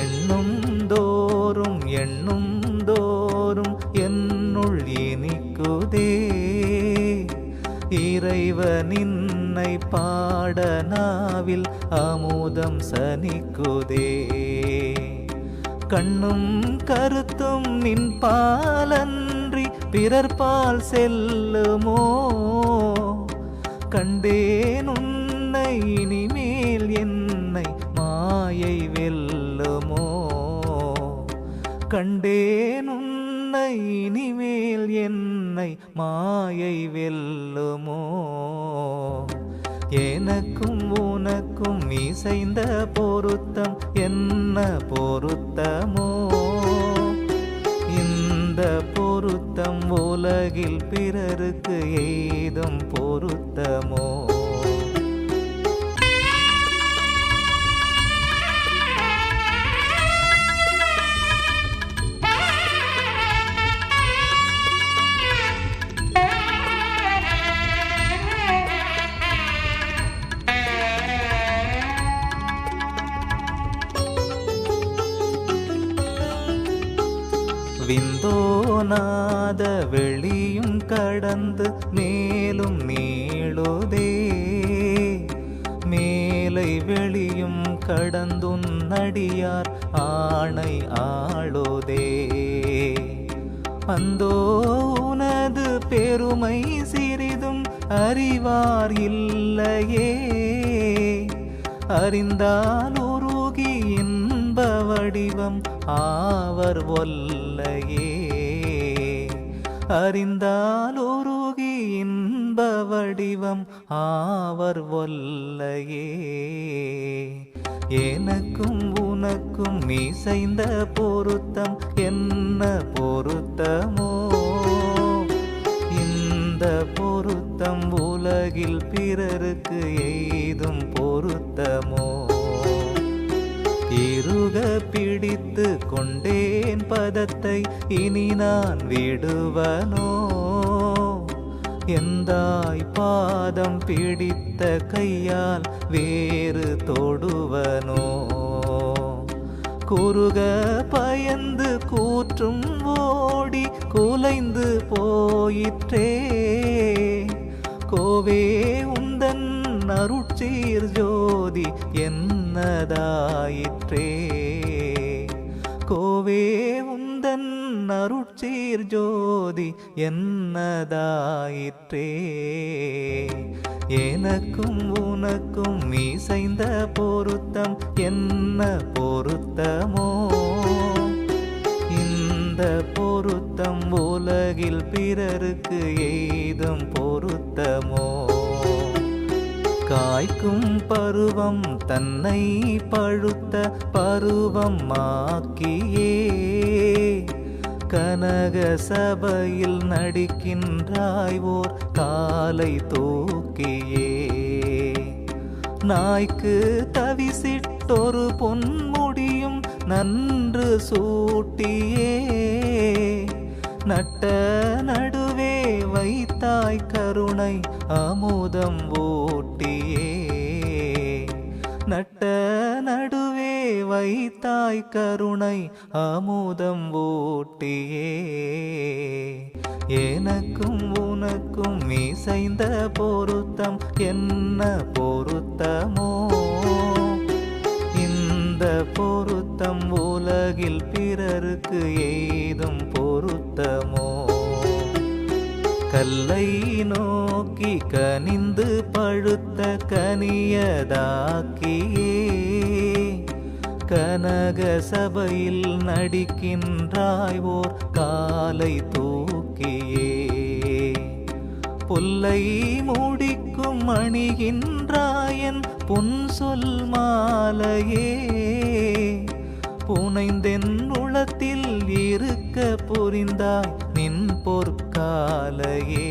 எண்ணும் தோறும் எண்ணும் தோறும் என்னுள் இனிக்குதே, இறைவனின்னை பாட நாவில் அமுதம் சனிக்குதே. கண்ணும் கருத்தும் நின் பாலன்றி பிறர் பால் செல்லுமோ, கண்டேன் உன்னை இனிமேல் என்னை மாயை வெல்லுமோ, கண்டேன் உன்னை இனிமேல் என்னை மாயை வெல்லுமோ. எனக்கும் உனக்கும் இசைந்த பொருத்தம் என்ன பொருத்தமோ, இந்த பொருத்தம் உலகில் பிறருக்கு எய்தும் பொருத்தமோ. விந்தோநாத வெளியும் கடந்து மேலும் நீளுதே, மேலை வெளியும் கடந்துன்னடியார் ஆணை ஆளுதே. அந்தோ உனது பெருமை சிறிதும் அறிவார் இல்லையே. அறிந்தால் உருகி இன்ப வடிவம் ஆவர் ஒல்லையே. அறிந்தால் உருகி இன்ப வடிவம் ஆவர் ஒல்லையே. எனக்கும் உனக்கும் மீசைந்த பொருத்தம் என்ன பொருத்தமோ. இந்த பொருத்தம் உலகில் பிறருக்கு எய்தும் பொருத்தமோ. இறுக பிடித்து கொண்டேன் பதத்தை இனி நான் விடுவனோ. எந்தாய் பாதம் பிடித்த கையால் வேறு தொடுவனோ. குறுக பயந்து கூற்றும் ஓடி குலைந்து போயிற்றே. கோவே உந்தன் அருட்சீர் ஜோதி என்னதாயிற்றே. கோவே உந்தன் அருட்சீர் ஜோதி என்னதாயிற்றே. எனக்கும் உனக்கும் மீசைந்த பொருத்தம் என்ன பொருத்தமோ. இந்த பொருத்தம் உலகில் பிறருக்கு எய்தும் பொருத்தமோ. காய்க்கும் பருவம் தன்னை பழுத்த பருவம் ஆக்கியே. கனக சபையில் நடிக்கின்றாய் ஓர் காலை தூக்கியே. நாய்க்கு தவிசிட்டொரு பொன்முடியும் நன்று சூட்டியே. நட்ட நடுவே வைத்தாய் கருணை அமுதம் ஊட்டியே. நட்ட நடுவே வைத்தாய் கருணை அமுதம் ஊட்டியே. எனக்கும் உனக்கும் மீசைந்த பொருத்தம் என்ன பொருத்தமோ. இந்த பொருத்தம் உலகில் பிறருக்கு எய்தும் பொருத்தமோ. கல்லை நோக்கி கனிந்து பழுத்த கனியதாக்கியே. கனக சபையில் நடிக்கின்றாய் ஓர் காலை தூக்கியே. புல்லை மூடிக்கும் அணிகின்றாயன் புன் சொல் மாலையே. புனைந்தென் உளத்தில் இருக்க புரிந்தாய் நின் பொற்காலையே.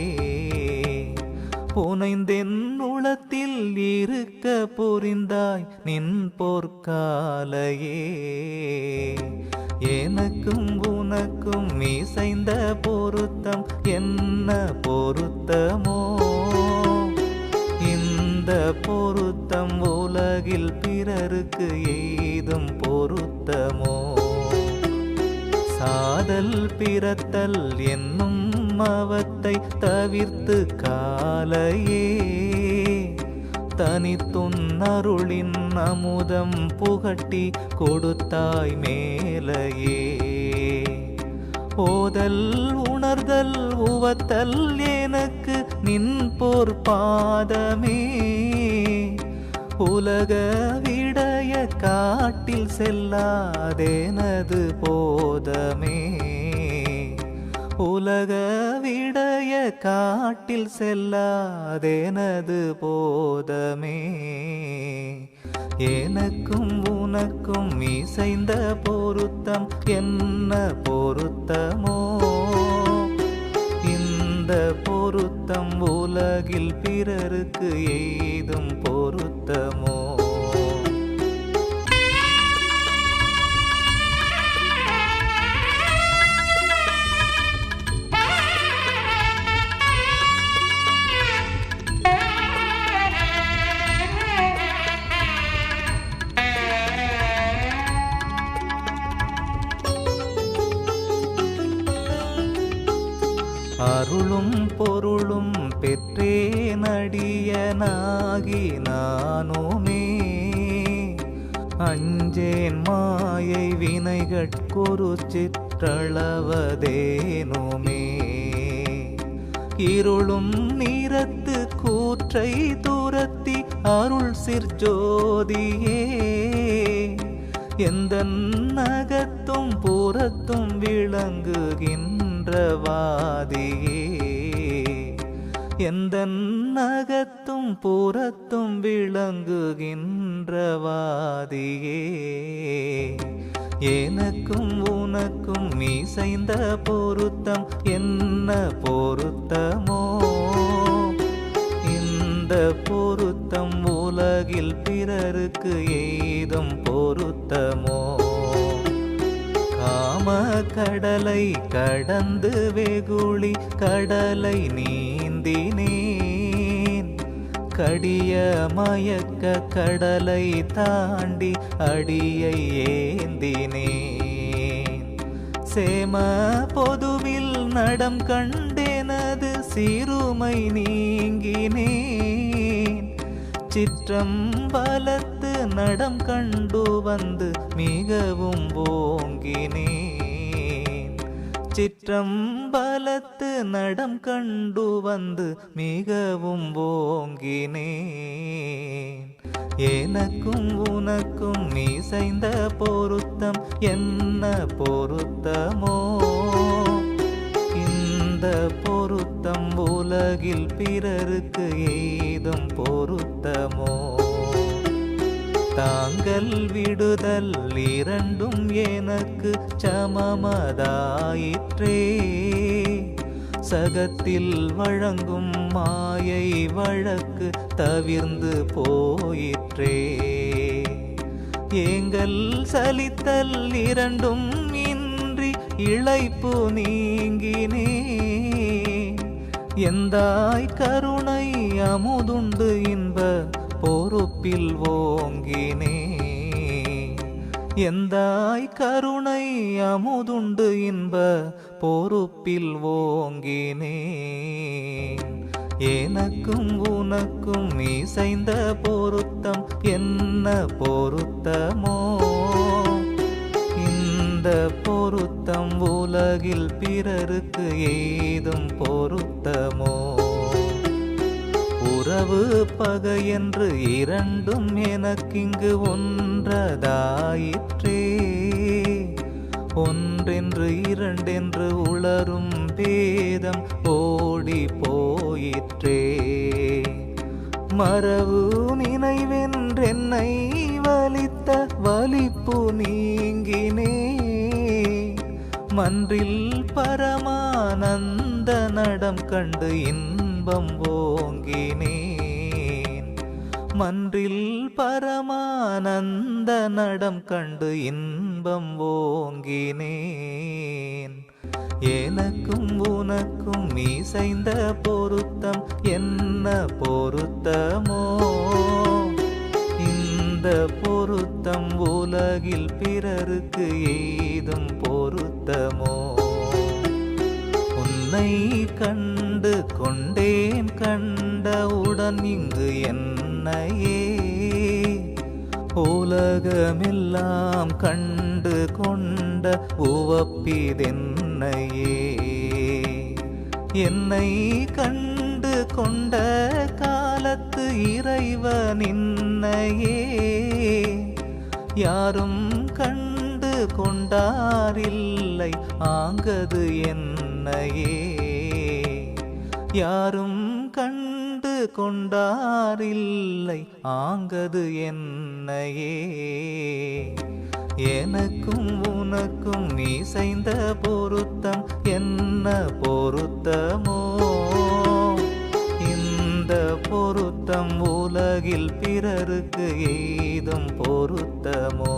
புனைந்தென் உளத்தில் இருக்க புரிந்தாய் நின் பொற்காலையே. எனக்கும் உனக்கும் மீசைந்த பொருத்தம் என்ன பொருத்தமோ. இந்த பொருத்தம் உலகில் பிறருக்கு எய்தும் பொருத்தமோ. சாதல் பிறத்தல் என்னும் அவத்தை தவிர்த்து காலையே. தனித்துன்னருளின் அமுதம் புகட்டி கொடுத்தாய் மேலையே. ஓதல் உணர்தல் உவத்தல் எனக்கு நின் பொற்பாதமே. உலக விடைய காட்டில் செல்லாதேனது போதமே. உலக விடைய காட்டில் செல்லாதேனது போதமே. எனக்கும் உனக்கும் மீசைந்த பொருத்தம் என்ன பொருத்தமோ. இந்த பொருத்தம் உலகில் பிறருக்கு எய்தும் பொருத்தமோ. அருளும் பொருளும் பெற்றே நடியனாகி நானுமே. அஞ்சேன் மாயை வினைகட்கொரு சிற்றளவதேனுமே. இருளும் நிறத்து கூற்றை துரத்தி அருள் சிற்ஜோதியே எந்த நகத்தும் புறத்தும் விளங்குகின்றவாதியே எந்த நகத்தும் புறத்தும் விளங்குகின்றவாதியே எனக்கும் உனக்கும் மீசைந்த பொருத்தம் என்ன பொருத்தமோ இந்த பொருத்தம் உலகில் பிறருக்கு ஏதும் பொருத்தமோ காம கடலை கடந்து வெகுளி கடலை நீந்தினேன் கடிய மயக்க கடலை தாண்டி அடியை ஏந்தினேன் சேம பொதுவில் நடம் கண்டேனது சிறுமை நீங்கினேன் சிற்றம்பலத்து நடம் கண்டு வந்து மிகவும் ஓங்கினேன் சிற்றம்பலத்து நடம் கண்டு வந்து மிகவும் ஓங்கினேன் எனக்கும் உனக்கும் மீசைந்த பொருத்தம் என்ன பொருத்தமோ இந்த பொருத்தம் உலகில் பிறருக்கு ஏதும் பொருத்தமோ தாங்கள் விடுதல் இரண்டும் எனக்கு சமமதாயிற்றே சகத்தில் வழங்கும் மாயை வழக்கு தவிர்ந்து போயிற்றே ஏங்கள் சலித்தல் இரண்டும் இன்றி இளைப்பு நீங்கினே எந்தாய் கருணை அமுதுண்டு இன்ப பொறுப்பில் ஓங்கினே எந்தாய் கருணை அமுதுண்டு இன்ப பொறுப்பில் ஓங்கினே எனக்கும் உனக்கும் மீசைந்த பொருத்தம் என்ன பொருத்தமோ இந்த பொருத்தம் உலகில் பிறருக்கு ஏதும் பொருத்தமோ உறவு பகை என்று இரண்டும் எனக்கிங்கு ஒன்றதாயிற்றே ஒன்றென்று இரண்டென்று உளரும் பேதம் ஓடி போயிற்றே மறவு நினைவென்றென்னை வலித்த வலிப்பு நீங்கினே மன்றில் பரமானந்த நடம் கண்டு இன்பம் ஓங்கினேன் மன்றில் பரமானந்த நடம் கண்டு இன்பம் ஓங்கினேன் எனக்கும் உனக்கும் மீசைந்த பொருத்தம் என்ன பொருத்தமோ இந்த பொருத்தம் உலகில் பிறருக்கு ஏதும் பொருத்தமோ உன்னை கண்டு கொண்டேன் கண்டவுடன் இங்கு என்னையே உலகமெல்லாம் கண்டு கொண்ட உவப்பிதென்னையே என்னை கண்டு கொண்ட காலத்து இறைவனின்னையே யாரும் கண்டு கொண்டாரில்லை ஆங்கது என்னையே யாரும் கண்டு கொண்டாரில்லை ஆங்கது என்னையே எனக்கும் உனக்கும் மீசைந்த பொருத்தம் என்ன பொருத்தமோ இந்த பொருத்தம் உலகில் பிறருக்கு ஏதும் பொருத்தமோ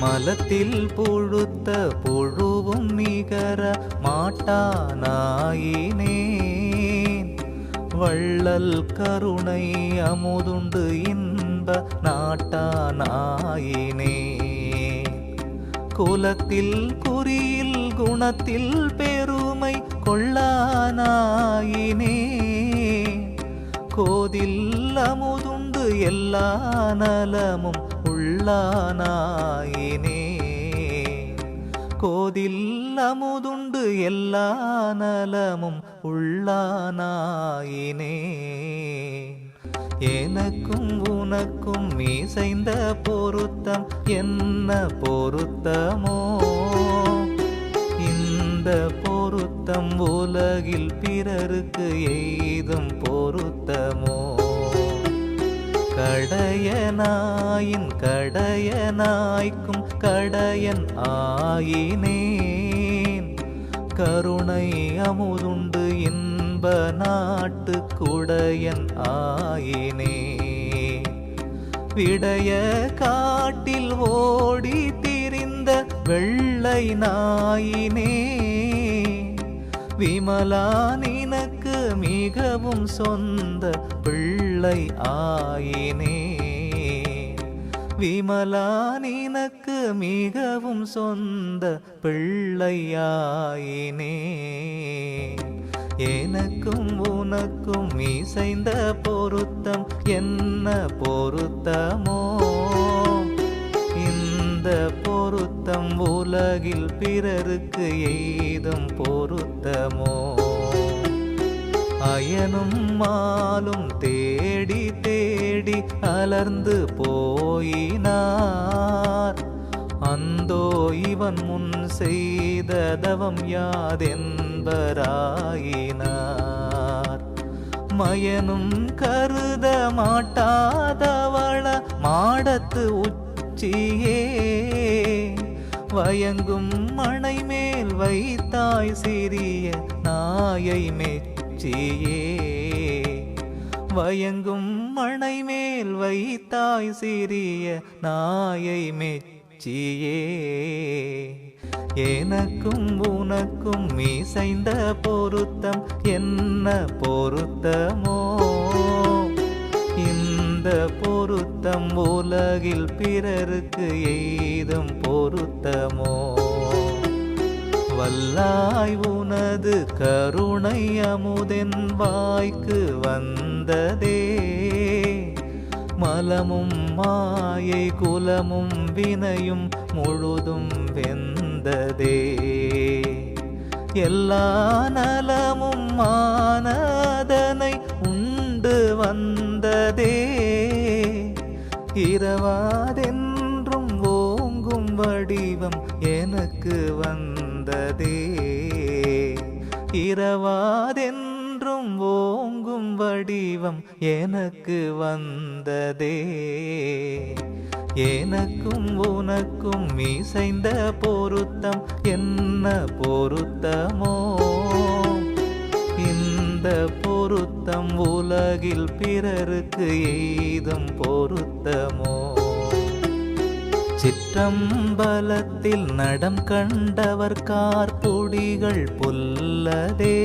மலத்தில் புழுத்த புழுவும் நிகர மாட்டானாயினேன் வள்ளல் கருணை அமுதுண்டு இன்ப நாட்டானாயினேன் குலத்தில் குறியில் குணத்தில் பெருமை கொள்ளானாயினே கோதில் அமுதுண்டு எல்லா நலமும் உள்ளானாயினே கோதில் அமுதுண்டு எல்லா நலமும் உள்ளானாயினே எனக்கும் உனக்கும் மீசைந்த பொருத்தம் என்ன பொருத்தமோ இந்த பொருத்தம் உலகில் பிறருக்கு எய்தும் பொருத்தமோ கடையனாயின் கடையனாய்க்கும் கடையன் ஆயினேன் கருணை அமுதுண்டு இன்ப நாட்டு குடையன் ஆயினே விடைய காட்டில் ஓடி திரிந்த வெள்ளை நாயினே விமலா நினக்கு மிகவும் சொந்த பிள்ளை ஆயினே விமலா நினக்கு மிகவும் சொந்த பிள்ளையாயினே எனக்கும் உனக்கும் இசைந்த பொருத்தம் என்ன பொருத்தமோ இந்த பொருத்தம் உலகில் பிறருக்கு எய்தும் பொருத்தமோ அயனும் மாலும் தேடி தேடி அலர்ந்து போயினார் அந்தோ இவன் முன் செய்த தவம் யாதென்பராயினார் மயனும் கருத மாட்டாதவள மாடத்து உச்சியே வயங்கும் மணை மேல் வைத்தாய் சிறிய நாயை மெச்சியே வயங்கும் மணை மேல் வைத்தாய் சிறிய நாயை மெச்சியே எனக்கும் உனக்கும் மீசைந்த பொருத்தம் என்ன பொருத்தமோ இந்த பொருத்தம் உலகில் பிறருக்கு எய்தும் பொருத்தமோ வல்லாய் உனது கருணை அமுதென் வாய்க்கு வந்ததே மலமும் மாயை குலமும் வினையும் முழுதும் வெந்ததே எல்லா நலமும் மானதனை உண்டு வந்ததே இரவாதென்றும் ஓங்கும் வடிவம் எனக்கு வந்ததே இரவாதென்றும் ஓங்கும் வடிவம் எனக்கு வந்ததே எனக்கும் உனக்கும் மீசைந்த பொருத்தம் என்ன பொருத்தமோ இந்த பொருத்தம் உலகில் பிறருக்கு எய்தும் பொருத்தமோ சிற்றம்பலத்தில் நடம் கண்டவர் கார்பொடிகள் புல்லதே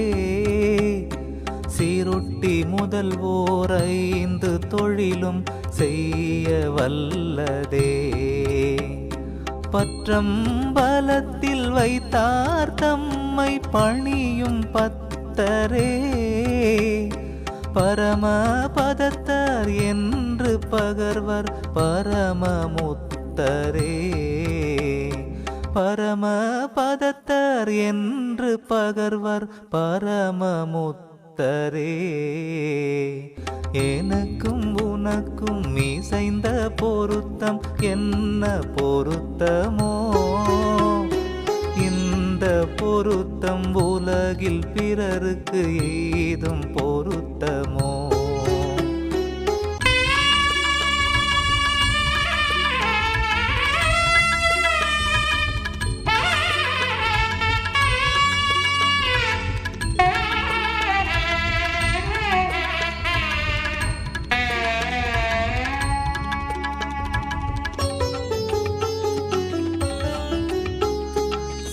சீருட்டி முதல்வோர் 5 தொழிலும் செய்ய வல்லதே பற்றம்பலத்தில் வைத்தார் தம்மை பணியும் பத்தரே பரமபதத்தர் என்று பகர்வர் பரமமுத்தரே பரமபதத்தர் என்று பகர்வர் பரமமுத்தரே எனக்கும் உனக்கும் மீசைந்த பொருத்தம் என்ன பொருத்தமோ இந்த பொருத்தம் உலகில் பிறருக்கு எய்தும் பொருத்தமோ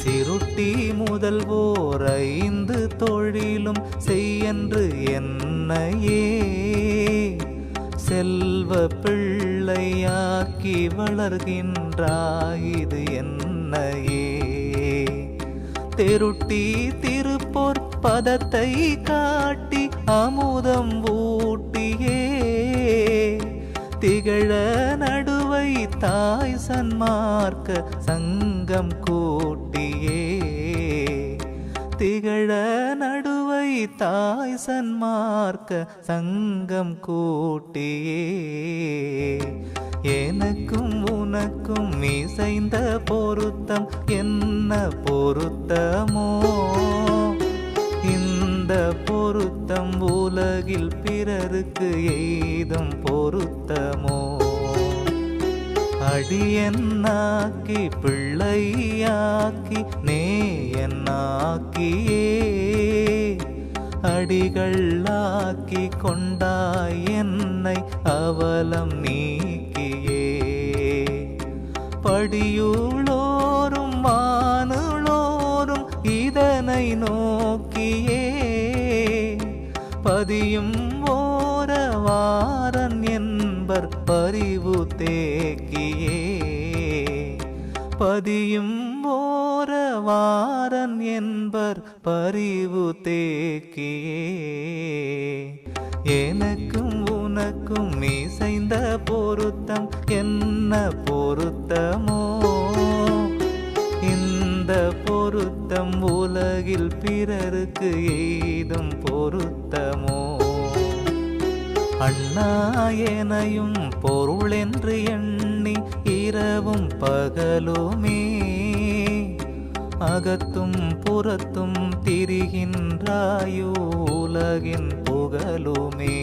சிருட்டி முதல்வோர் 5 தொழிலும் செய்யென்று என்னையே செல்வ பிள்ளையாக்கி வளர்கின்றாய் இது என்ன என்னையே தெருட்டி திருப்பொற் பதத்தை காட்டி அமுதம் ஊட்டியே திகழ நடுவை தாய் சன்மார்க்க சங்கம் கூட்டியே திகழ நடுவை தாய் சன்மார்க்க சங்கம் கூட்டியே எனக்கும் உனக்கும் இசைந்த பொருத்தம் என்ன பொருத்தமோ இந்த பொருத்தம் உலகில் பிறருக்கு எய்தும் பொருத்தமோ அடியன்னாக்கி பிள்ளையாக்கி நேயன்னாக்கியே அடிகளாக்கி கொண்டாய் என்னை அவலம் நீக்கியே படியுளோரும் வானுளோரும் இதனை நோக்கியே பதியும் ஓரவாரன் என்பர் பரிவு தேக்கியே பதியும் ஓரவாரன் என்பர் பரிவு தேக்கியே எனக்கும் உனக்கும் இசைந்த பொருத்தம் என்ன பொருத்தமோ இந்த பொருத்தம் உலகில் பிறருக்கு எய்தும் பொருத்தமோ அண்ணா எனையும் பொருளென்று எண்ணி இரவும் பகலுமே அகத்தும் புறத்தும் திரிகின்றாயோ உலகின் புகழுமே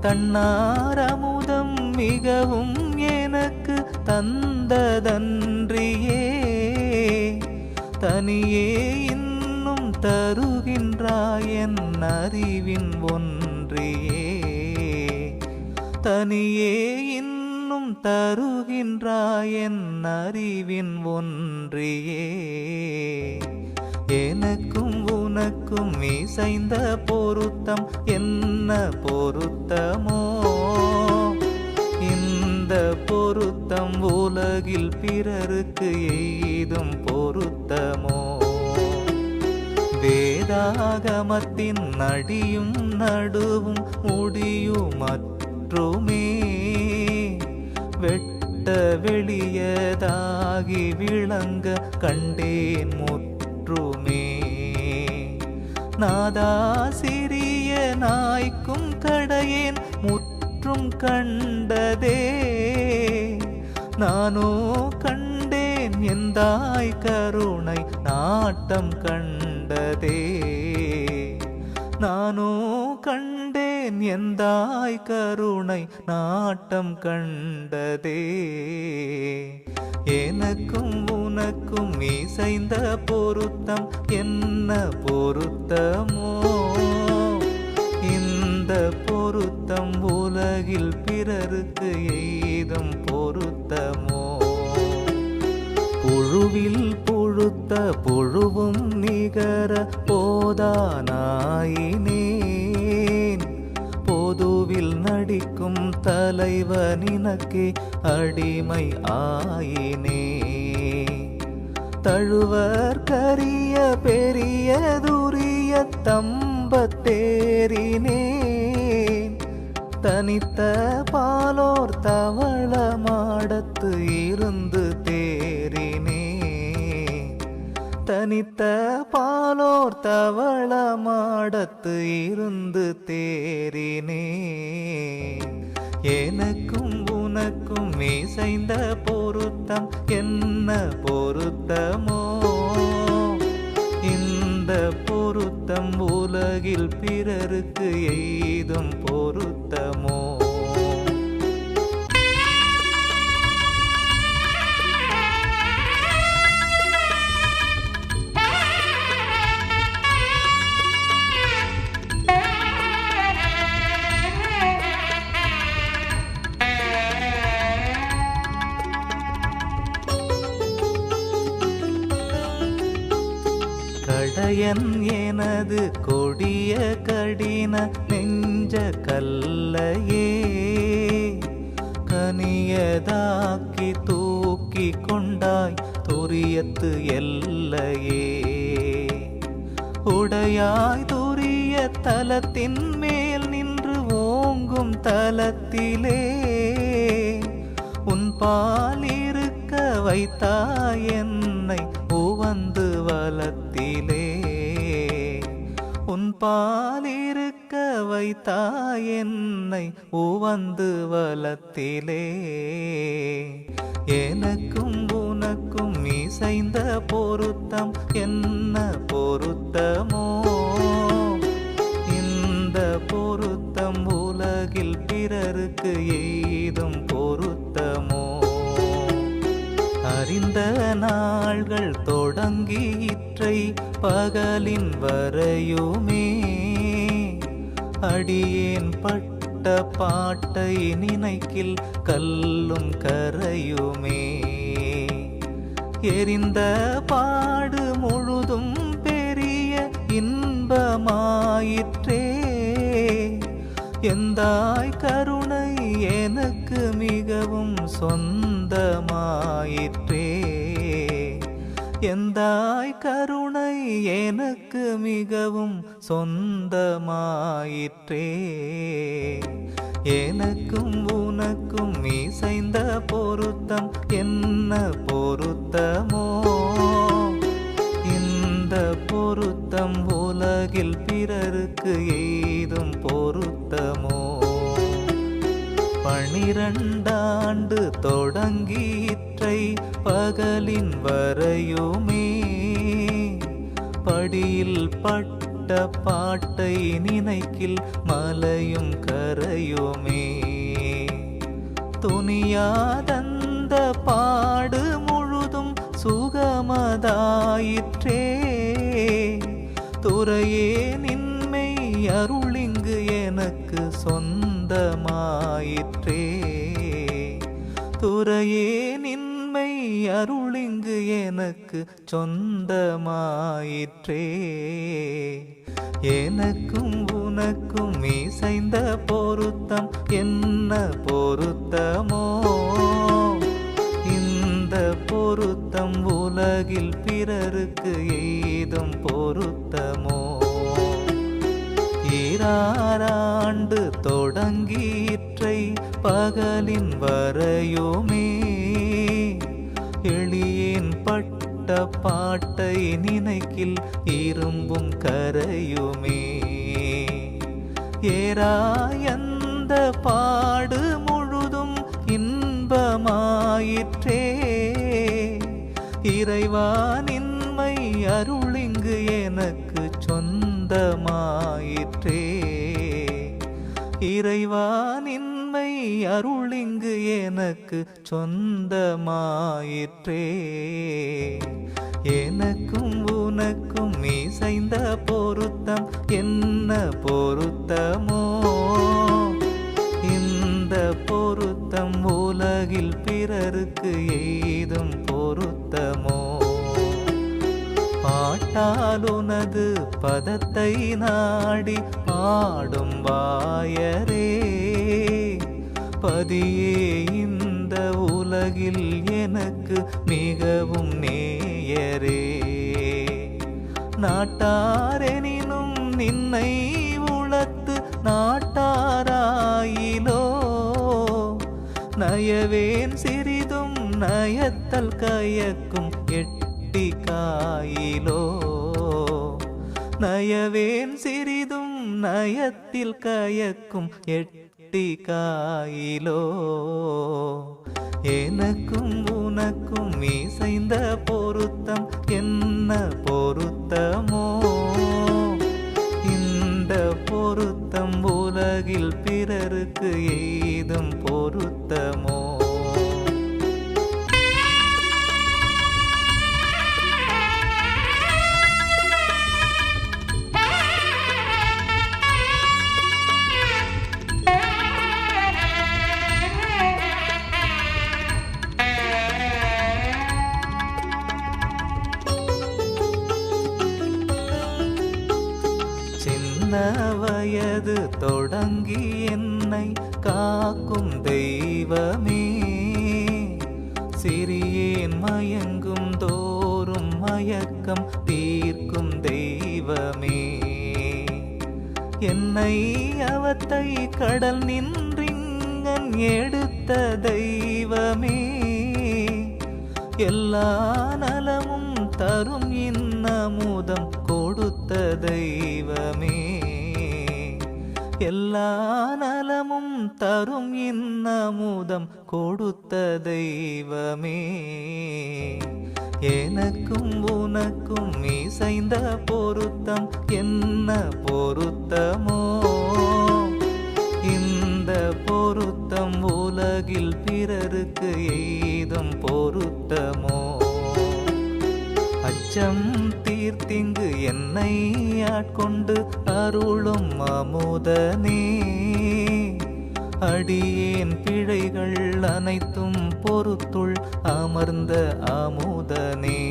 தன்னாரமுதம் மிகவும் எனக்கு தந்ததன்றியே தனியே இன்னும் தருகின்றாய் என் அறிவின் ஒன்றியே தனியே இன்னும் தருகின்றாய் என் அறிவின் ஒன்றியே எனக்கும் உனக்கும் இசைந்த பொருத்தம் என்ன பொருத்தமோ இந்த பொருத்தம் உலகில் பிறருக்கு எய்தும் பொருத்தமோ வேதாகமத்தின் நடியும் நடுவும் முடியுமற்றுமே வெட்ட வெளியதாகி விளங்க கண்டேன் முற்றுமே நாதா சிறிய நாய்க்கும் கடையேன் முற்றும் கண்டதே நானோ கண்டேன் எந்தாய் கருணை நாட்டம் கண்டதே நானோ கண்டேன் எந்தாய் கருணை நாட்டம் கண்டதே எனக்கும் உனக்கும் இசைந்த பொருத்தம் என்ன பொருத்தமோ இந்த பொருத்தம் உலகில் பிறருக்கு எய்தும் பொருத்தமோ புழுவில் புழுத்த புழுவும் நிகர போதானாயினேன் பொதுவில் நடிக்கும் தலைவனினக்கே அடிமை ஆயினே தழுவர் கரிய பெரியதுரிய தம்பத்தேறினேன் தனித்த பாலோர் தவள மாடத்து இருந்து தேறினே தனித்த பாலோர் தவள மாடத்து இருந்து தேறினே எனக்கும் உனக்கும் இசைந்த பொருத்தம் என்ன பொருத்தமோ இந்த பொருத்தம் உலகில் பிறருக்கு எய்தும் பொருத்தமோ கடையன் எனது கொடிய கடின நெஞ்ச கல்லையே கனியதாக்கி தூக்கி தூக்கிக் கொண்டாய் துரியத்து எல்லையே. உடையாய் துரிய தலத்தின் மேல் நின்று ஓங்கும் தலத்திலே உன் பால் இருக்க வைத்தாய் என்னை உவந்து வலத்திலே. உன் பால் இருக்க வைத்தாய் என்னை உவந்து வலத்திலே. எனக்கும் உனக்கும் இசைந்த பொருத்தம் என்ன பொருத்தமோ, இந்த பொருத்தம் உலகில் பிறருக்கு ஏதும் பொருத்தமோ. அறிந்த நாள்கள் தொடங்கி இற்றை பகலின் வரையுமே அடியேன் பட்ட பாட்டை நினைக்கில் கல்லும் கரையுமே. எரிந்த பாடு முழுதும் பெரிய இன்பமாயிற்றே. எந்தாய் கருணை எனக்கு மிகவும் சொந்தமாயிற்றே. எந்தாய் கருணை எனக்கு மிகவும் சொந்தமாயிற்றே. எனக்கும் உனக்கும் இசைந்த பொருத்தம் என்ன பொருத்தமோ, இந்த பொருத்தம் உலகில் பிறருக்கு ஏதும் பொருத்தமோ. 12 ஆண்டு தொடங்கி இற்றை பகலின் வரையுமே படியில் பட்ட பாட்டை நினைக்கில் மலையும் கரையுமே. துணியாதந்த பாடு முழுதும் சுகமதாயிற்றே. துறையே நின்மை அருளிங்கு எனக்கு சொந்தமாயிற்றே. துறையே நின்மை அருளிங்கு எனக்கு சொந்தமாயிற்றே. எனக்கும் உனக்கும் இசைந்த பொருத்தம் என்ன பொருத்தமோ, இந்த பொருத்தம் உலகில் பிறருக்கு ஏதும் பொருத்தமோ. 6 ஆண்டு தொடங்கி இற்றை பகலின் வரையுமே எளியேன் பட்ட பாட்டை நினைக்கில் இரும்பும் கரையுமே. ஏறாயந்த பாடு முழுதும் இன்பமாயிற்றே. இறைவானின்மை அருளிங்கு எனக்கு சொந்தமாயிற்றே. இறைவானின்மை அருளிங்கு எனக்கு சொந்தமாயிற்றே. எனக்கும் உனக்கும் இசைந்த பொருத்தம் என்ன பொருத்தமோ, இந்த பொருத்தம் உலகில் பிறருக்கு ஏதும் பொருத்தமோ. பாட்டால் உனது பதத்தை நாடி பாடும் வாயரே பதியே இந்த உலகில் எனக்கு மிகவும் நேயரே. நாட்டாரெனினும் நின்னை உளத்து நாட்டாராயிலோ நயவேன் சிறிதும் நயத்தல் கயக்கும் எட்டி காயிலோ. நயவேன் சிறிதும் நயத்தில் கயக்கும் எட்டி காயிலோ. எனக்கும் உனக்கும் இசைந்த பொருத்தம் என்ன பொருத்தமோ, இந்த பொருத்தம் உலகில் பிறருக்கு ஏதும் பொருத்தமோ. வயது தொடங்கி என்னை காக்கும் தெய்வமே சிறியேன் மயங்கும் தோறும் மயக்கம் தீர்க்கும் தெய்வமே, என்னை அவத்தை கடல் நின்றிங்கன் எடுத்த தெய்வமே, எல்லா நலமும் தரும் இன்னமுதம் கொடுத்த தெய்வமே, எல்லா நலமும் தரும் இன்னமுதம் கொடுத்த தெய்வமே, எனக்கும் உனக்கும் இசைந்த பொருத்தம் என்ன பொருத்தமோ, இந்த பொருத்தம் உலகில் பிறருக்கு எய்தும் பொருத்தமோ, அச்சம் தீர்த்திங்கு என்னை ஆட்கொண்டு அருளும் அமுதனே, அடியேன் பிழைகள் அனைத்தும் பொறுத்துள் அமர்ந்த அமுதனே,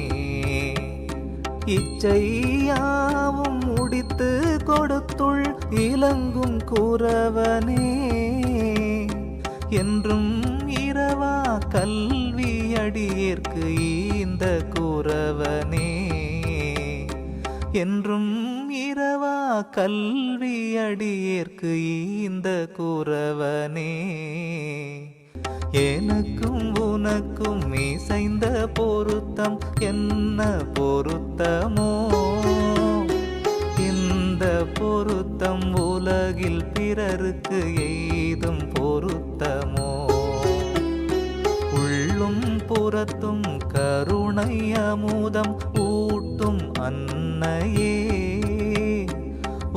இச்சையாவும் முடித்து கொடுத்துள் இலங்கும் குரவனே, என்றும் இரவா கல்வி அடியேற்கு இந்த குரவனே, என்றும் இரவா கல்வி அடியேற்கு இந்த குரவனே, எனக்கும் உனக்கும் இசைந்த பொருத்தம் என்ன பொருத்தமோ, இந்த பொருத்தம் உலகில் பிறருக்கு எய்தும் பொருத்தமோ, உள்ளும் புறத்தும் கருணை அமுதம் ஊட்டும் அன்னையே,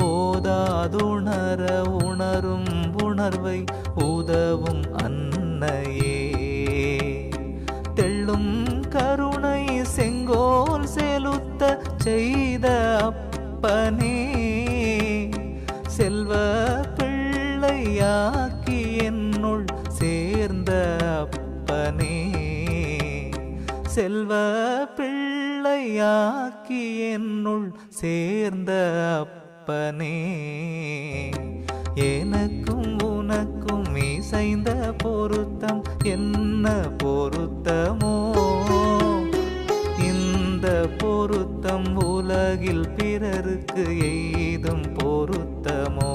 ஓதாதுணர உணரும் உணர்வை உதவும் அன்னையே, தெள்ளும் கருணை செங்கோல் செலுத்த செய்த அப்பனே, செல்வ பிள்ளையாக்கி என்னுள் சேர்ந்த அப்பனே, செல்வ பிள்ளையாக்கி என்னுள் சேர்ந்த அப்பனே, எனக்கும் உனக்கும் இசைந்த பொருத்தம் என்ன பொருத்தமோ, இந்த பொருத்தம் உலகில் பிறருக்கு எய்தும் பொருத்தமோ,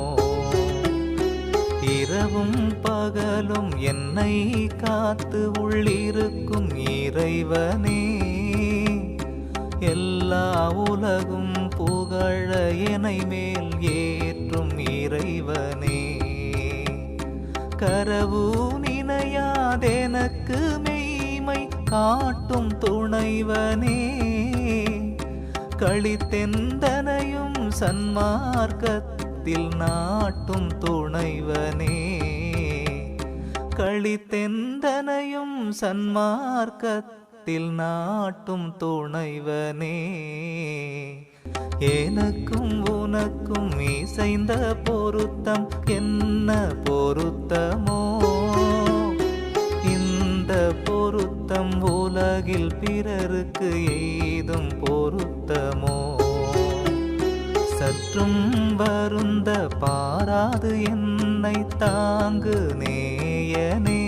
இரவும் பகலும் என்னை காத்து உள்ளிருக்கும் இறைவனே, எல்லா உலகும் புகழ என்னை மேல் ஏற்றும் இறைவனே, கரவு நினையாதெனக்கு மெய்மை காட்டும் துணைவனே, களித்தெந்தனையும் சன்மார்க்கத்தில் நாட்டும் துணைவனே, களித்தெந்தனையும் சன்மார்க்கத்தில் நாட்டும் துணைவனே, எனக்கும் உனக்கும் இசைந்த பொருத்தம் என்ன பொருத்தமோ, இந்த பொருத்தம் உலகில் பிறருக்கு எய்தும் பொருத்தமோ, சற்றும் வருந்த பாராது என்னை தாங்கு நேயனே,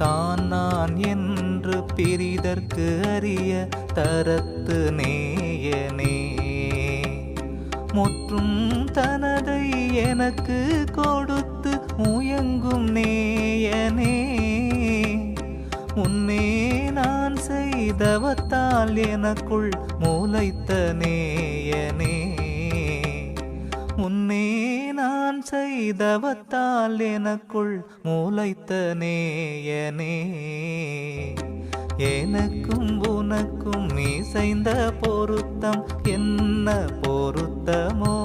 தான் நான் என்று பிரிதற்கு அறிய தரத்து நேயனே, முற்றும் தனதை எனக்கு கொடுத்து முயங்கும் நேயனே, முன்னே நான் செய்தவத்தால் எனக்குள் மூளைத்த நேயனே, முன்னே நான் செய்தவத்தால் எனக்குள் மூளைத்த நேயனே, எனக்கும் உனக்கும் இசைந்த பொருத்தம் என்ன பொருத்தமோ,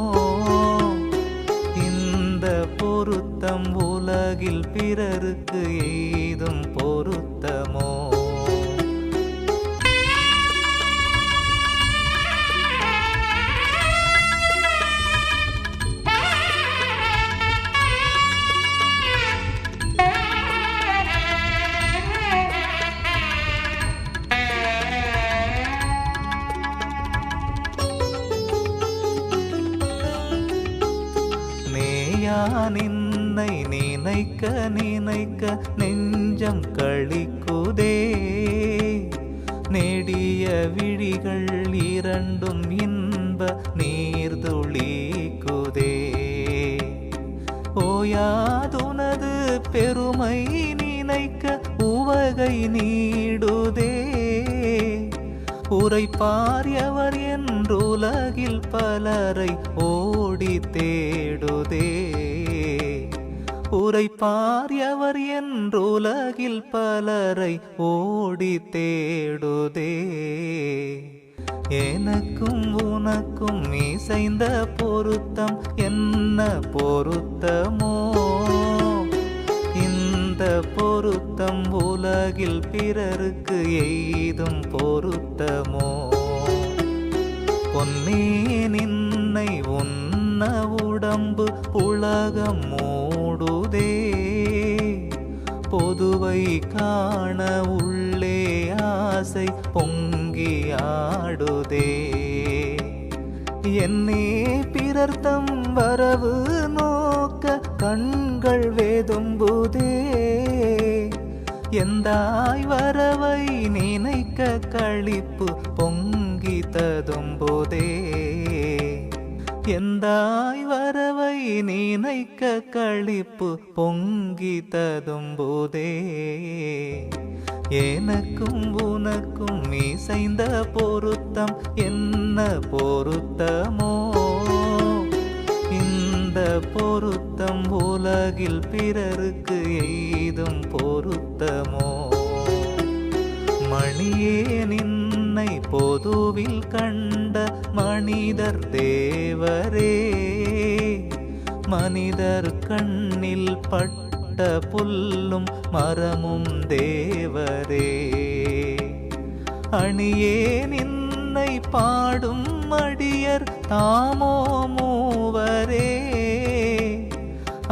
இந்த பொருத்தம் உலகில் பிறருக்கு எய்தும் பொருத்தமோ, நின்னை நினைக்க நினைக்க நெஞ்சம் களிக்கும் ஓடுதே. நெடிய விழிகள் இரண்டும் இன்ப நீர்துளிக்குதே. ஓயாதுனது பெருமை நினைக்க உவகை நீடுதே. உரைப்பார் எவர் என்றுலகில் பலரை ஓடி தேடுதே. உரைப்பார் எவர் என்றுலகில் பலரை ஓடி தேடுதே. எனக்கும் உனக்கும் இசைந்த பொருத்தம் என்ன பொருத்தமோ. இந்த பொருத்தம் உலகில் பிறருக்கு எய்தும் பொருத்தமோ. பொன்னே நின்னை உன்ன உடம்பு உலகம் மூடுதே. பொதுவை காண உள்ளே ஆசை பொங்கி ஆடுதே. என்னே பிறர்த்தம் வரவு நோக்க கண்கள் வேதும்புதே. எந்தாய் வரவை நினைக்க களிப்பு பொங்கி ததும்புதே. எந்தாய் வரவை நினைக்க களிப்பு பொங்கி ததும்புதே. எனக்கும் உனக்கும் இசைந்த பொருத்தம் என்ன பொருத்தமோ. இந்த பொருத்தம் உலகில் பிறருக்கு எய்தும் பொருத்தமோ. மணியே நின்னை பொதுவில் கண்ட மனிதர் தேவரே. மனிதர் கண்ணில் பட்ட புல்லும் மரமும் தேவரே. அணியே நின்னை பாடும் அடியர் தாமோ மூவரே.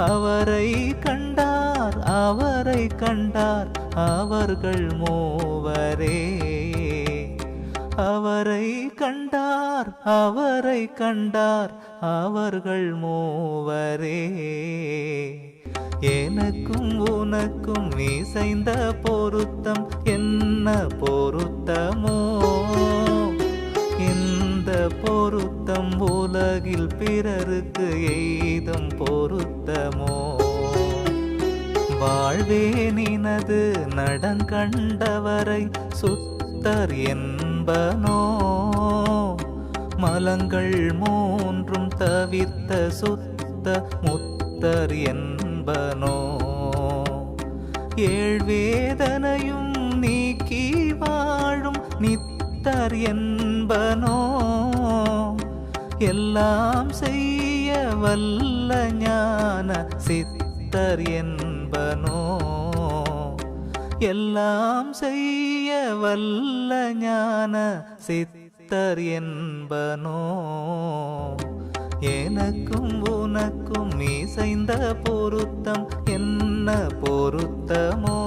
அவரை கண்டார் அவரை கண்டார் அவர்கள் மூவரே. அவரை கண்டார் அவரை கண்டார் அவர்கள் மூவரே. எனக்கும் உனக்கும் இசைந்த பொருத்தம் என்ன பொருத்தமோ. இந்த பொருத்தம் உலகில் பிறருக்கு எய்தும் பொருத்தமோ. வாழ்வே நினது நடங்கண்டவரை சுத்தர் என்பனோ. மலங்கள் மூன்றும் தவிர்த்த சுத்த முத்தர் என்பனோ. ஏழ்வேதனையும் நீக்கி வாழும் நித்தர் என்பனோ. எல்லாம் செய்ய வல்ல ஞான சித்தர் என்பனோ. எல்லாம் செய்ய வல்ல ஞான சித்தர் என்பனோ. எனக்கும் உனக்கும் இசைந்த பொருத்தம் என்ன பொருத்தமோ.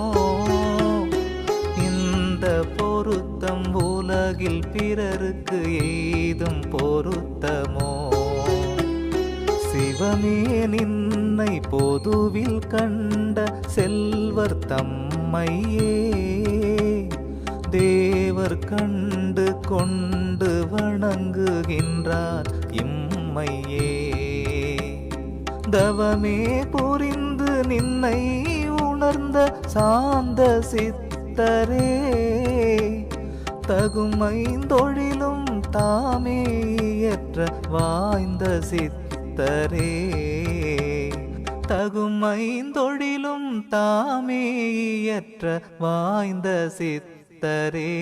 இந்த பொருத்தம் உலகில் பிறருக்கு எய்தும் பொருத்தமோ. சிவமே நின்னை பொதுவில் கண்ட செல்வர் தம்மையே. தேவர் கண்டு கொண்டு வணங்குகின்றார் இம்மையே. தவமே புரிந்து நின்னை உணர்ந்த சாந்த சித்தரே. தகுமைந்தொழிலும் தாமே இயற்ற வாய்ந்த சித்தரே. தகுமைந்தொழிலும் தாமே இயற்ற வாய்ந்த சித்தரே.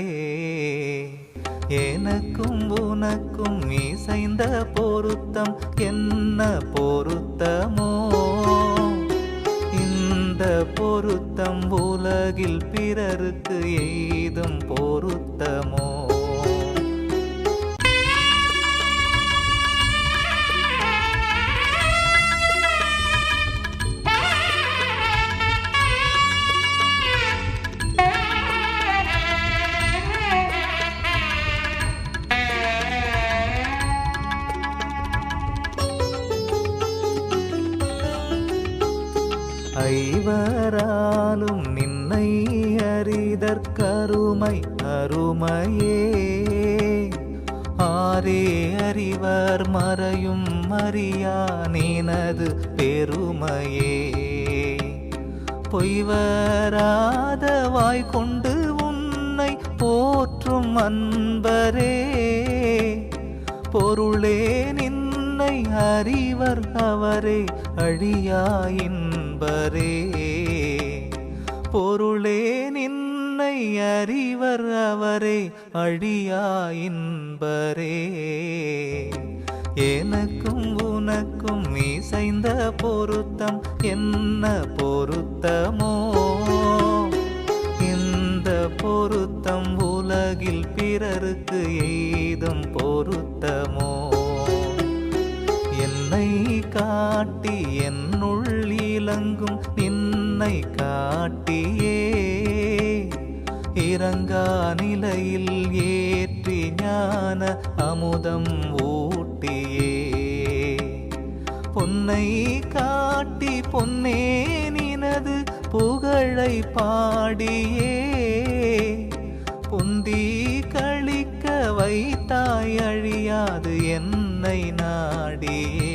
எனக்கும் உனக்கும் இசைந்த பொருத்தம் என்ன பொருத்தமோ. இந்த பொருத்தம் உலகில் பிறருக்கு எய்தும் பொருத்தமோ. ஐவராலும் நின்னை அறிதற்கருமை அருமையே. ஆரே அறிவர் மறையும் அறியா நினது பெருமையே. பொய்வராத வாய் கொண்டு உன்னை போற்றும் அன்பரே. பொருளே நின்னை அறிவர் அவரே அழியா இன்பரே. பொருளே நின்னை அறிவர் அவரே அழியா இன்பரே. எனக்கும் உனக்கும் இசைந்த பொருத்தம் என்ன பொருத்தமோ. இந்த பொருத்தம் உலகில் பிறருக்கு எய்தும் பொருத்தமோ. என்னை காட்டி என்னுள் இலங்கும் நின்னை காட்டியே. இறங்கா நிலையில் ஏற்றி ஞான அமுதம் ஊட்டியே. பொன்னை காட்டி பொன்னே நினது புகழை பாடியே. பொந்தி கழிக்க வைத்தாய் அழியாது என்னை நாடியே.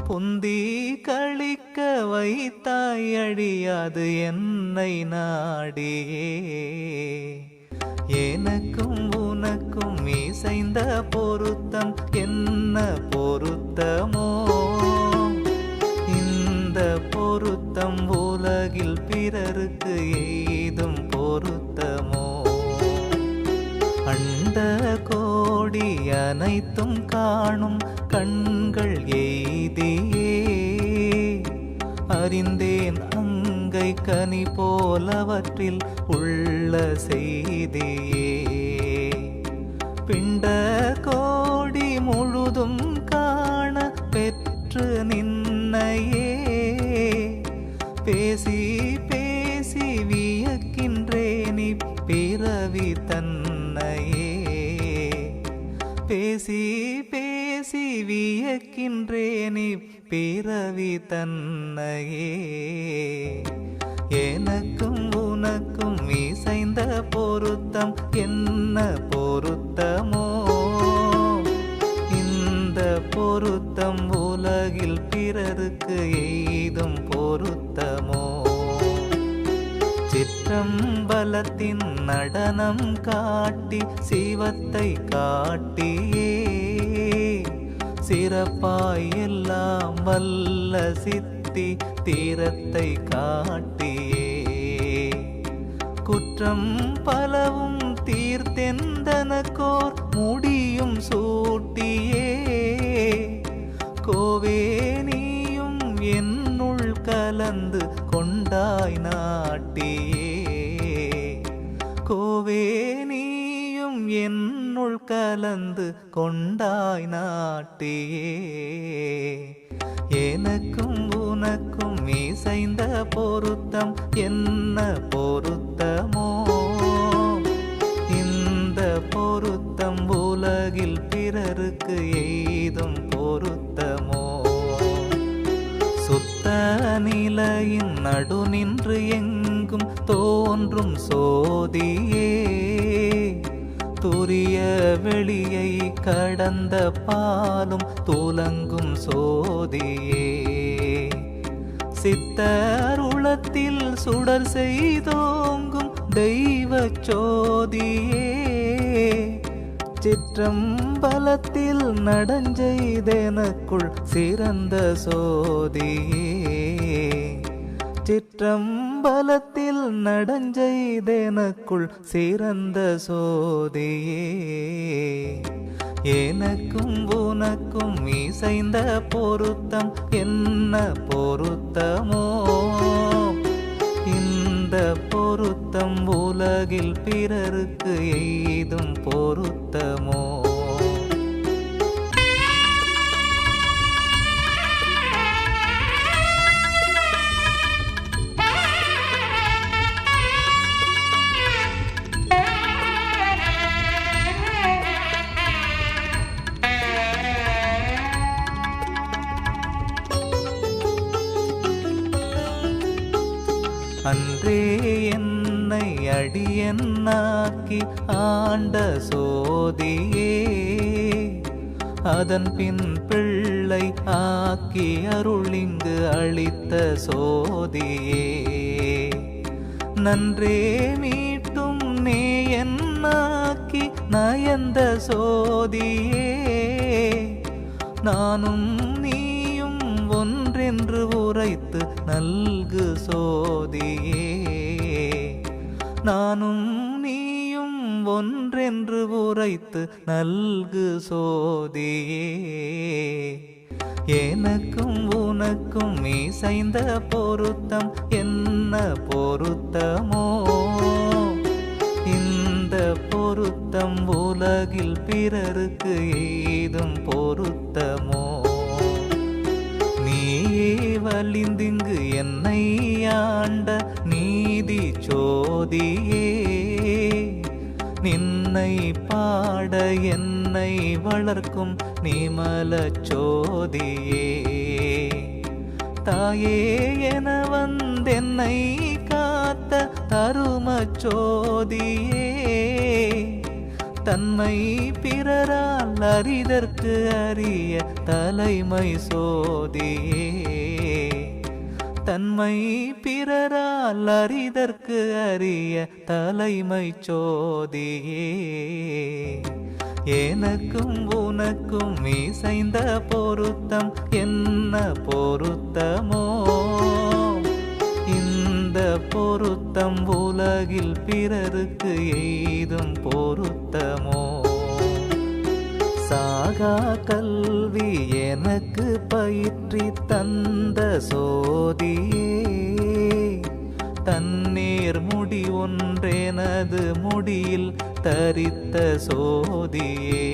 பொந்தி கழிக்க வைத்தாய் அழியாது என்னை நாடியே. எனக்கும் உனக்கும் இசைந்த பொருத்தம் என்ன பொருத்தமோ. இந்த பொருத்தம் உலகில் பிறருக்கு எய்தும் பொருத்தமோ. அண்ட கோடி அனைத்தும் காணும் கண்கள் எய்தியே. அறிந்தேன் அங்கை கனி போலவற்றில் உள்ள செய்தியே. பிண்ட கோடி முழுதும் காண பெற்று நின்னையே. பேசி பேசி வியக்கின்றேனி பிறவி தன்னையே. பேசி பேசி வியக்கின்றேனி பிறவி தன்னையே. எனக்கும் உனக்கும் இசைந்த பொருத்தம் என்ன பொருத்தமோ. இந்த பொருத்தம் உலகில் பிறருக்கு எய்தும் பொருத்தமோ. சிற்றம்பலத்தின் நடனம் காட்டி சிவத்தை காட்டியே. சிறப்பாய் எல்லாம் வல்ல சித்தி தீரத்தை காட்டியே. குற்றம் பலவும் தீர்த்தெந்தனக்கோர் முடியும் சூட்டியே. கோவே நீயும் என்னுள் கலந்து கொண்டாய் நாட்டியே. கோவே நீயும் என்னுள் கலந்து கொண்டாய் நாட்டியே. எனக்கும் உனக்கும் இசைந்த பொருத்தம் என்ன பொருத்தமோ. இந்த பொருத்தம் உலகில் பிறருக்கு எய்தும் பொருத்தமோ. சுத்த நிலையின் நடு நின்று எங்கும் தோன்றும் சோதியே. துரிய வெளியை கடந்த பாலும் துலங்கும் சோதியே. சித்தருளத்தில் சுடர் செய்தோங்கும் தெய்வ சோதியே. சிற்றம்பலத்தில் நடஞ்செய்தெனக்குள் சிறந்த சோதியே. சிற்றம்பலத்தில் நடஞ்செய்தெனக்குள் சிறந்த சோதியே. எனக்கும் உனக்கும் இசைந்த பொருத்தம் என்ன பொருத்தமோ. இந்த பொருத்தம் உலகில் பிறருக்கு எய்தும் பொருத்தமோ. அன்றே என் அடியன்னாக்கி ஆண்ட சோதியே அதன் பின் பிள்ளை ஆக்கி அருளிங்கு அளித்த சோதியே நன்றே மீட்டும் நே என்னாக்கி நயந்த சோதியே நானும் நீயும் ஒன்றென்று உரைத்து நல்கு சோதியே நானும் நீயும் ஒன்றென்று உரைத்து நல்கு சோதியே எனக்கும் உனக்கும் இசைந்த பொருத்தம் என்ன பொருத்தமோ இந்த பொருத்தம் உலகில் பிறருக்கு ஏதும் பொருத்தமோ நீயே வலிந்திங்கு என்னை ஆண்ட நீதி சோதியே நின்னை பாட என்னை வளர்க்கும் நிமல சோதியே தாயே என வந்தென்னை காத்த தரும சோதியே தன்மை பிறரால் அறிதற்கு அறிய தலைமை சோதியே தன்மை பிறரால் அறிதற்கு அறிய தலைமை சோதியே எனக்கும் உனக்கும் இசைந்த பொருத்தம் என்ன பொருத்தமோ இந்த பொருத்தம் உலகில் பிறருக்கு எய்தும் பொருத்தமோ சாகா கல்வி எனக்கு பயிற்றி தந்த சோதியே தன்னேர் முடி ஒன்றெனது முடியில் தரித்த சோதியே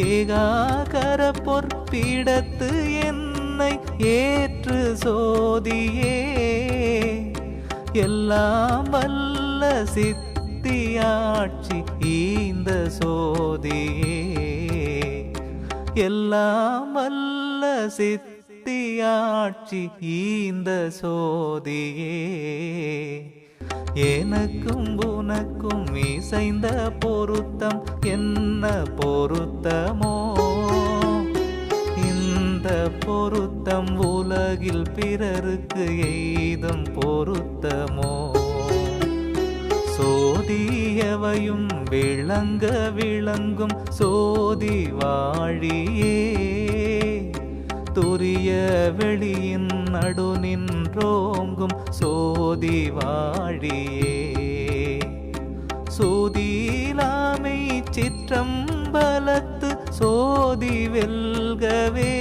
ஏகாகர பொற்பிடத்து என்னை ஏற்று சோதியே எல்லாம் வல்ல சித்தியாட்சி ஈந்த சோதியே எல்லாம் வல்ல சித்தியாட்சி ஈந்த சோதியே எனக்கும் உனக்கும் இசைந்த பொருத்தம் என்ன பொருத்தமோ இந்த பொருத்தம் உலகில் பிறருக்கு எய்தும் பொருத்தமோ சோதியவையும் விளங்க விளங்கும் சோதி வாழியே துரிய வெளியின் நடு நின்றோங்கும் சோதி வாழியே சோதிலாமை சிற்றம்பலத்து சோதி வெல்கவே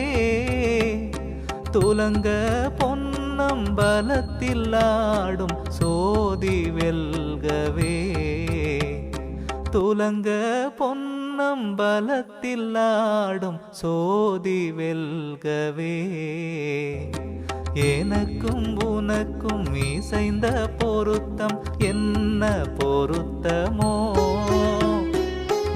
துலங்க பொன்னம்பலத்தில் ஆடும் சோதி வெல்கவே துலங்க பொன்னம்பலத்தில் ஆடும் சோதி வெல்கவே எனக்கும் உனக்கும் இசைந்த பொருத்தம் என்ன பொருத்தமோ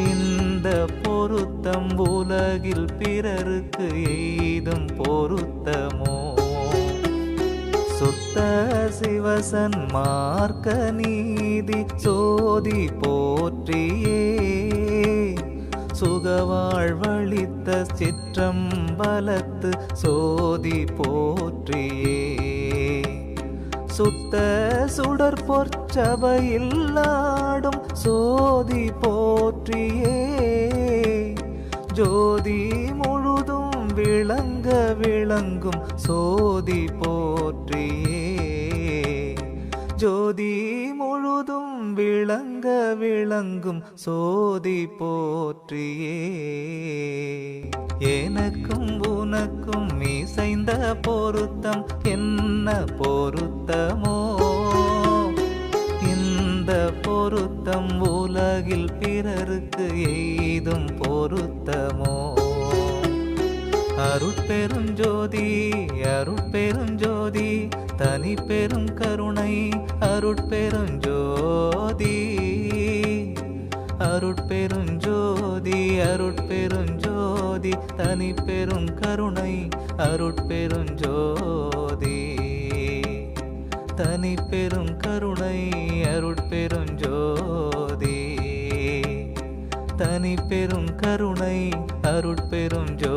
இந்த பொருத்தம் உலகில் பிறருக்கு எய்தும் பொருத்தமோ சுத்த சிவசன் மார்க்க நீதி சோதி போற்றியே சுகவாழ்வளித்த சிற்றம்பலத்து சோதி போற்றியே சுத்த சுடர் பொற்சபையில் ஆடும் சோதி போற்றியே ஜோதி முழுதும் விளங்க விளங்கும் சோதி போற்றியே ஜோதி முழுதும் விளங்க விளங்கும் சோதி போற்றியே எனக்கும் உனக்கும் இசைந்த பொருத்தம் என்ன பொருத்தமோ இந்த பொருத்தம் உலகில் பிறருக்கு எய்தும் பொருத்தமோ அருட்பெருஞ்சோதி அருட்பெருஞ்சோதி தனி பெரும் கருணை அருட்பெருஞ்சோதி அருட்பெருஞ்சோதி அருட்பெருஞ்சோதி தனி பெரும் கருணை அருட்பெருஞ்சோதி தனி பெரும் கருணை அருட்பெருஞ்சோதி தனி பெரும் கருணை அருட்பெருஞ்சோதி